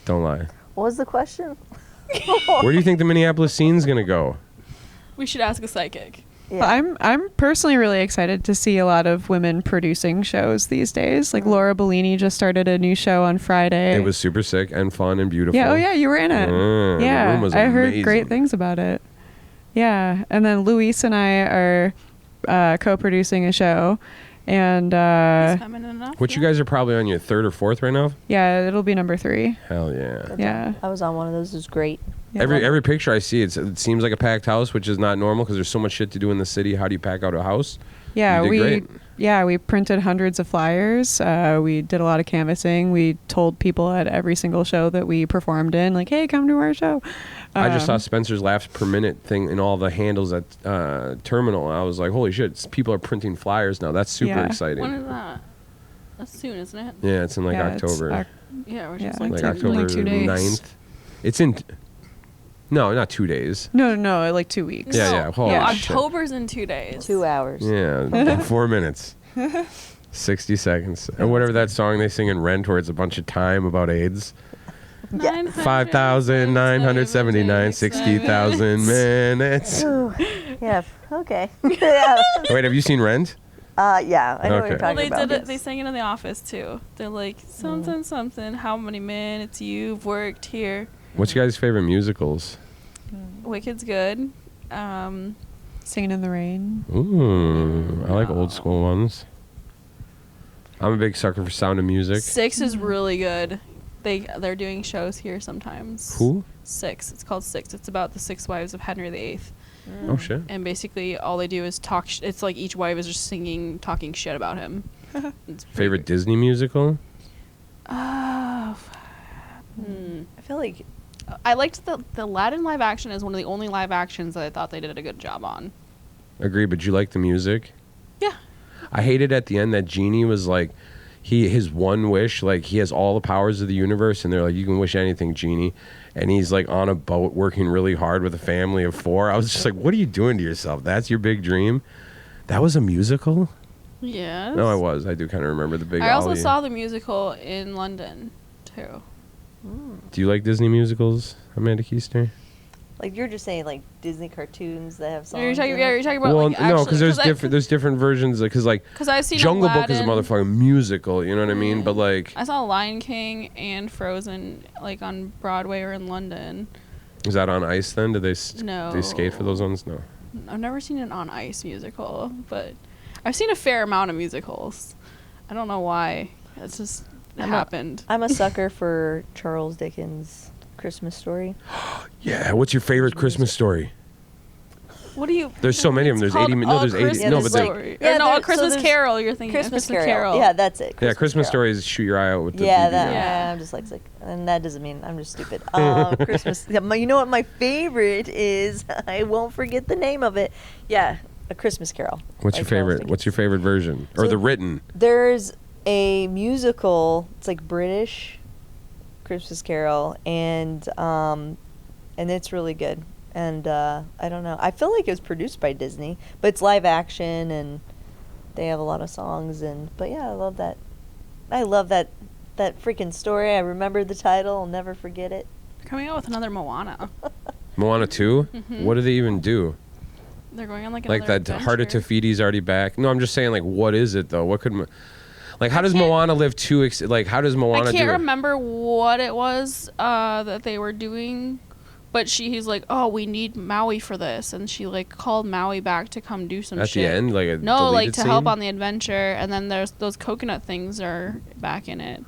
Don't lie. What was the question? Where do you think the Minneapolis scene's gonna go? We should ask a psychic. Yeah. I'm personally really excited to see a lot of women producing shows these days. Like Laura Bellini just started a new show on Friday. It was super sick and fun and beautiful. Yeah, oh yeah, you were in it. The Yeah, room was I heard amazing. great things about it. Yeah, and then Luis and I are co-producing a show, and He's feminine enough. Which you yeah. guys are probably on your 3rd or 4th right now? yeah, it'll be number 3. Hell yeah. Yeah. I was on one of those. It was great. Yeah. Every picture I see, it seems like a packed house, which is not normal because there's so much shit to do in the city. How do you pack out a house? Yeah, You did great. we printed hundreds of flyers. We did a lot of canvassing. We told people at every single show that we performed in, like, hey, come to our show. I just saw Um, Spencer's laughs per minute thing in all the handles at Terminal. I was like, holy shit, people are printing flyers now. That's super Yeah. exciting. When is that? That's soon, isn't it? Yeah, it's in like yeah, it's October. Yeah, which Yeah. is like like, October like 2 days. 9th. It's in... No, not 2 days. No, like 2 weeks. Yeah, No, yeah. Holy no, shit. October's in 2 days. 2 hours. Yeah, 4 minutes. 60 seconds. And whatever that song they sing in Rent where it's a bunch of time about AIDS. 5,979, 60,000 minutes. Ooh, yeah. Okay. Yeah. Wait, have you seen Rent? Yeah. I know what Okay. you're Well, talking they about. did it. They sang it in The Office too. They're like something. How many minutes you've worked here? What's your guys' favorite musicals? Wicked's good. Singing in the Rain. Ooh, I like old school ones. I'm a big sucker for Sound of Music. Six is really good. They're doing shows here sometimes. Who? Six. It's called Six. It's about the 6 wives of Henry VIII. Oh shit. And basically all they do is talk. It's like each wife is just singing, talking shit about him. It's pretty Favorite good. Disney musical? I feel like I liked the Aladdin live action is one of the only live actions that I thought they did a good job on. Agree, but you like the music? Yeah. I hated at the end that Genie was like, his one wish, like he has all the powers of the universe, and they're like, you can wish anything, Genie. And he's like on a boat working really hard with a family of 4. I was just like, what are you doing to yourself? That's your big dream? That was a musical? Yes. No, I was. I do kind of remember the Big I also Ollie. saw the musical in London too. Do you like Disney musicals, Amanda Keester? like you're just saying like Disney cartoons that have songs. You're talking, in yeah, it. you're talking about Well, like no, because actually- there's different versions. Because like Because I've seen Jungle Book is a Aladdin. motherfucking musical. You know what I mean? But like, I saw Lion King and Frozen like on Broadway or in London. is that on ice then? Do they No. they skate for those ones? No. I've never seen an on ice musical, but I've seen a fair amount of musicals. I don't know why. It's just happened. I'm a sucker for Charles Dickens' Christmas Story. Yeah. What's your favorite Christmas story? What do you? There's so many of them. There's 80. No, there's 80. Yeah, No, there's but like- they, No, there- A Christmas there's Carol. You're thinking Christmas A Christmas Carol. Yeah, that's it. yeah, Christmas Carol. stories shoot your eye out with the Yeah, BB that. gun. Yeah. I'm just like, and that doesn't mean I'm just stupid. Christmas. Yeah, you know what my favorite is? I won't forget the name of it. Yeah, A Christmas Carol. What's your by Charles favorite? Dickens. What's your favorite version or So- the written? There's a musical. It's like British Christmas Carol, and it's really good. And I don't know. I feel like it was produced by Disney, but it's live action, and they have a lot of songs. But yeah, I love that. I love that freaking story. I remember the title. I'll never forget it. Coming out with another Moana. Moana 2? Mhm. What do they even do? They're going on like Like another that Heart of adventure. Tafiti's already back. No, I'm just saying, like, what is it though? What could, like, how does can't- Moana live two? Like, how does Moana I do can't it? remember what it was that they were doing, but he's like, oh, we need Maui for this, and she like called Maui back to come do some At shit. the end, like a No, like deleted to help scene? on the adventure, and then there's those coconut things are back in it.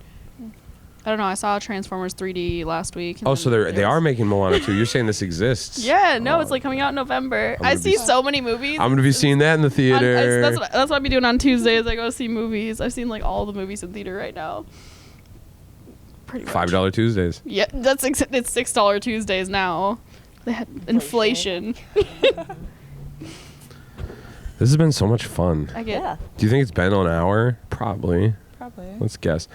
I don't know. I saw Transformers 3D last week. and Oh, then so they there are was- making Moana 2. You're saying this exists? Yeah, no, Oh. it's like coming out in November. I'm I gonna be see s- so many movies. I'm gonna be seeing that in the theater. That's what I be doing on Tuesdays. I go see movies. I've seen like all the movies in theater right now. Pretty much. $5 Tuesdays. Yeah, it's $6 Tuesdays now. They had inflation. This has been so much fun. I get. Yeah. Do you think it's been an hour? Probably. Probably. Let's guess.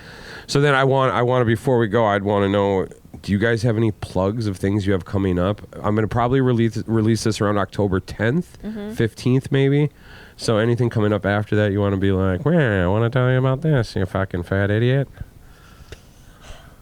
So then I want to, before we go, I'd want to know, do you guys have any plugs of things you have coming up? I'm going to probably release this around October 10th, 15th maybe. So anything coming up after that you want to be like, well, I want to tell you about this, you fucking fat idiot.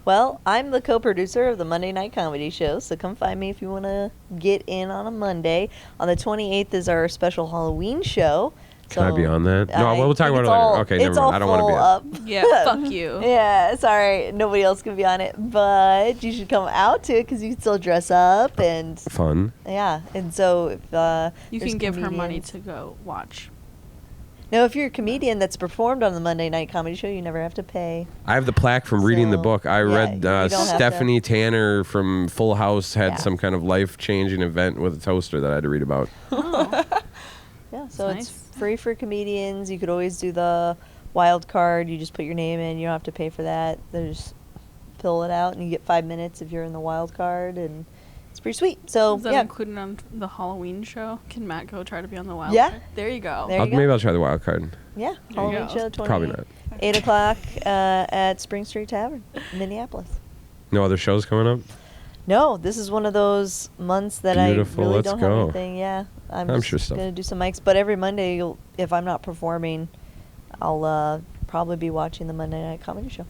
Well, I'm the co-producer of the Monday Night Comedy Show, so come find me if you want to get in on a Monday. On the 28th is our special Halloween show. Can I be on that? No, we'll talk think about it it's later. Okay, never it's mind. all I don't wanna be full on up. Yeah, fuck you. Yeah, sorry, nobody else can be on it, but you should come out to it because you can still dress up and Fun. yeah. And so if You there's can give her money comedians- to go watch. No, if you're a comedian that's performed on the Monday Night Comedy Show, you never have to pay. I have the plaque from reading the So, book. I yeah, read you don't have to- Stephanie Tanner from Full House had Yeah. some kind of life-changing event with a toaster that I had to read about. Yeah, so That's it's nice. free for comedians. You could always do the wild card. You just put your name in. You don't have to pay for that. They just fill it out, and you get 5 minutes if you're in the wild card, and it's pretty sweet. So Is that yeah, included on the Halloween show? Can Matt go try to be on the wild Yeah. card? There you go. There you go. Maybe I'll try the wild card. yeah, you Halloween go. show 20, Probably not. 8 o'clock at Spring Street Tavern, Minneapolis. No other shows coming up? No, this is one of those months that Beautiful, I really let's don't go. have anything. Yeah, I'm I'm just sure stuff. gonna do some mics, but every Monday, if I'm not performing, I'll probably be watching the Monday Night Comedy Show.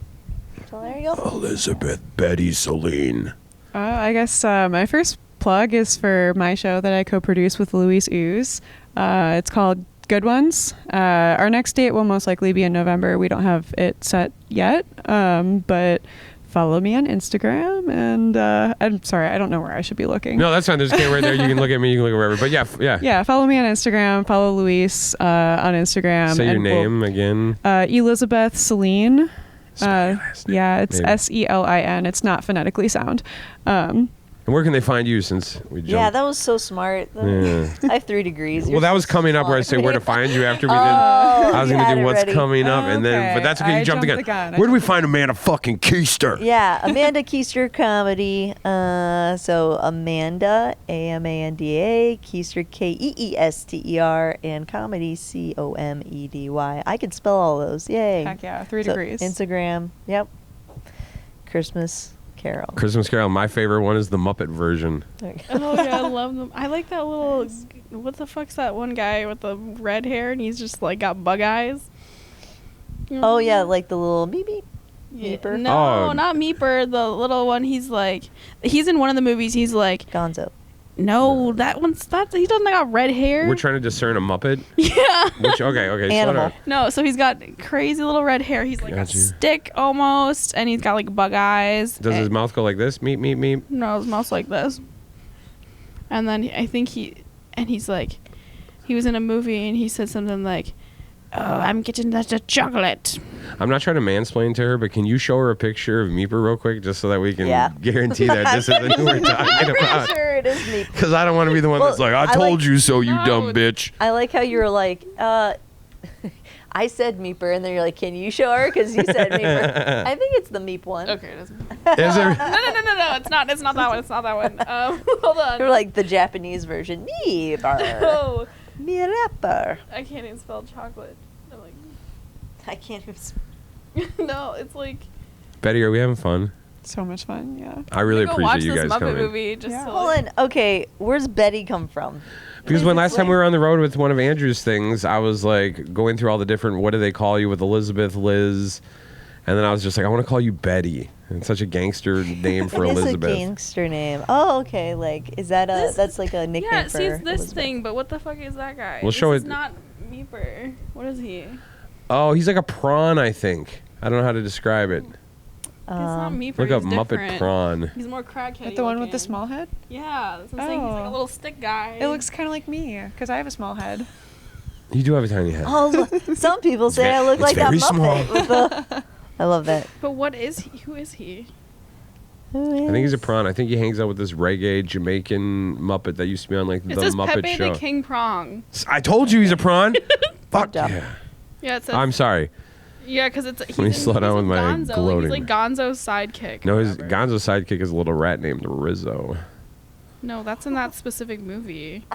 So there you go. Elizabeth Betty Selin. I guess my first plug is for my show that I co-produce with Louise Ooze. It's called Good Ones. Our next date will most likely be in November. We don't have it set yet, but follow me on Instagram. And I'm sorry, I don't know where I should be looking. No, that's fine. There's a camera right there. You can look at me. You can look at wherever. But yeah. Yeah, follow me on Instagram. Follow Louise on Instagram. Say your name again. Elizabeth Selin. Spell your last name, Yeah, it's maybe. Selin. It's not phonetically sound. And where can they find you since we jumped? Yeah, that was so smart. Yeah. I have 3 degrees. Well, that was coming up where I say where to find you after we did. I was you going had to do it what's ready. coming up, and then, but Okay, that's okay. You I jumped the jumped gun. the gun. Where do we find Amanda fucking Keester? Yeah, Amanda Keester Comedy. So Amanda, Amanda, Keester, Keester, and Comedy, Comedy. I can spell all those. Yay. Heck yeah, 3 So, degrees. Instagram. Yep. Christmas Carol. Christmas Carol. My favorite one is the Muppet version. Oh yeah, I love them. I like that little. What the fuck's that one guy with the red hair and he's just like got bug eyes? You Oh remember yeah, that? like the little meepy. Yeah, Meeper? No, Oh. not Meeper. The little one. He's like, he's in one of the movies. He's like, Gonzo. no, that one's that. He doesn't got red hair. We're trying to discern a Muppet. Yeah. Which okay. slow Animal. down. No, so he's got crazy little red hair. He's like Gotcha. a stick almost, and he's got like bug eyes. Does his And- mouth go like this? Meep meep meep. No, his mouth's like this. And then I think he's like, he was in a movie and he said something like, "Oh, I'm getting that chocolate." I'm not trying to mansplain to her, but can you show her a picture of Meeper real quick, just so that we can Yeah. guarantee that this isn't who we're talking about? Sure, it is meepy. Because I don't want to be the one Well, that's like, I I told like- you so, you No. dumb bitch. I like how you were like, I said meeper, and then you're like, can you show her? Because you said meeper. I think it's the meep one. Okay, it doesn't. Is there? No, it's not. It's not that one. It's not that one. Hold on. You're like the Japanese version. Meeper. No, Meeper. I can't even spell chocolate. I'm like, I can't even. no, it's like. Betty, are we having fun? So much fun, yeah. I really go appreciate watch you this guys Muppet coming. movie just Yeah. to, Hold like, on. Okay, where's Betty come from? Because Is when it last time like- we were on the road with one of Andrew's things, I was like going through all the different, what do they call you with Elizabeth, Liz, and then I was just like, I want to call you Betty. It's such a gangster name for It is Elizabeth. a gangster name. Oh, okay. Like, is that a? That's like a nickname yeah, for see, it's this Elizabeth. thing, but what the fuck is that guy? We'll This show is it- not Meeper. What is he? Oh, he's like a prawn, I think. I don't know how to describe it. He's not Meeper. Look up he's Muppet different. prawn. He's more crackhead. Like the one with the small head? Yeah, that's what I'm saying. He's like a Oh. little stick guy. It looks kind of like me, because I have a small head. You do have a tiny head. Oh, look, some people say I look it's like that very Muppet. small. With the, I love that. But what is he? Who is he? I think he's a prawn. I think he hangs out with this reggae Jamaican Muppet that used to be on like It the says Muppet Pepe Show. the King Prong. I told you he's a prawn. Fuck job. yeah. Yeah, it says. I'm sorry. Yeah, because it's. He's me in- slow down he's with in my Gonzo. Like, gloating. he's like Gonzo's sidekick. No, or his whatever. Gonzo's sidekick is a little rat named Rizzo. No, that's in that specific movie.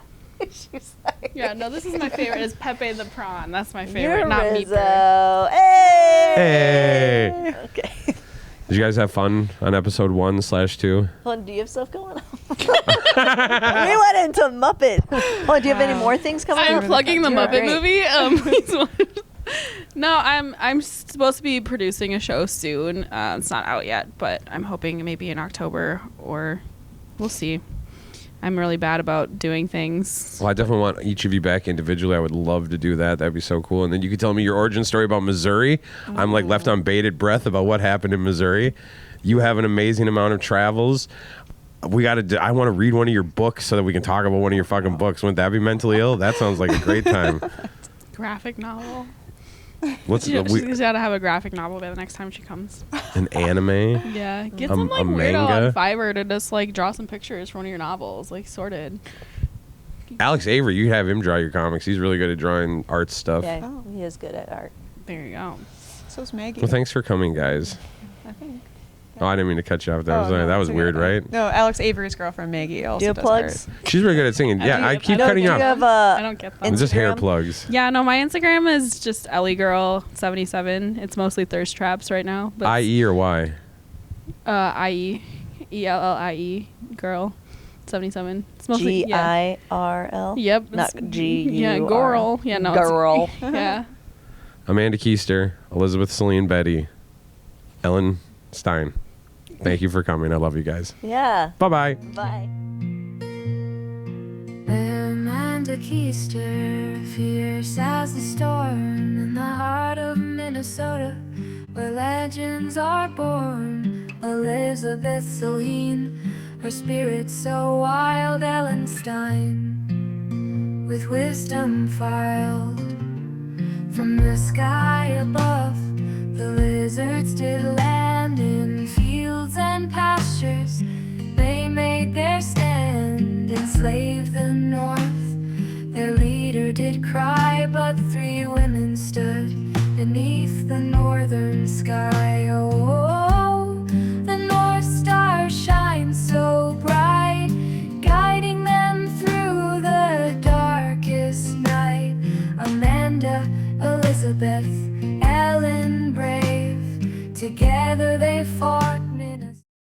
She's like, Yeah, no, this is my favorite. Is Pepe the Prawn. That's my favorite, You're not Rizzo. Meeper. Hey. Hey. Okay. Did you guys have fun on episode 1/2? Hold on, do you have stuff going on? We went into Muppet. Oh, do you have any more things coming I'm up? plugging the You're Muppet great. movie. Please watch. No, I'm supposed to be producing a show soon. It's not out yet, but I'm hoping maybe in October, or we'll see. I'm really bad about doing things. Well, I definitely want each of you back individually. I would love to do that. That'd be so cool. And then you could tell me your origin story about Missouri. I'm like left on bated breath about what happened in Missouri. You have an amazing amount of travels. We got to. I want to read one of your books so that we can talk about one of your fucking books. Wouldn't that be mentally ill? That sounds like a great time. Graphic novel. What's She's got to have a graphic novel by the next time she comes. an anime? Yeah, get A- some like a weirdo manga? on Fiverr to just like draw some pictures for one of your novels, like sorted. Alex Avery, you have him draw your comics. He's really good at drawing art stuff. Yeah, Oh. he is good at art. There you go. So's Maggie. Well, thanks for coming, guys. I think. Oh, I didn't mean to cut you off. That was no, that was it's okay. weird, right? No, Alex Avery's girlfriend Maggie also Do you have does plugs? art. She's really good at singing. I Yeah, do I have- keep I cutting do you you off. have I don't get them. It's just hair Instagram? plugs. Yeah, no, my Instagram is just EllieGirl77. It's mostly thirst traps right now. But IE or Y? IE, ELLIE, girl, 77. It's mostly G-I-R-L? Yep. Not it's- G-U-R. Yeah, girl. Yeah, no. it's- Girl. Yeah. Amanda Keester, Elizabeth, Selin, Betty, Ellen Stein. Thank you for coming. I love you guys. Yeah. Bye-bye. Bye. Amanda Keester, fierce as the storm in the heart of Minnesota, where legends are born. Elizabeth, Selin, her spirit so wild. Ellen Stein, with wisdom filed from the sky above. The lizards did land in fields and pastures. They made their stand, enslaved the north. Their leader did cry, but 3 women stood beneath the northern sky.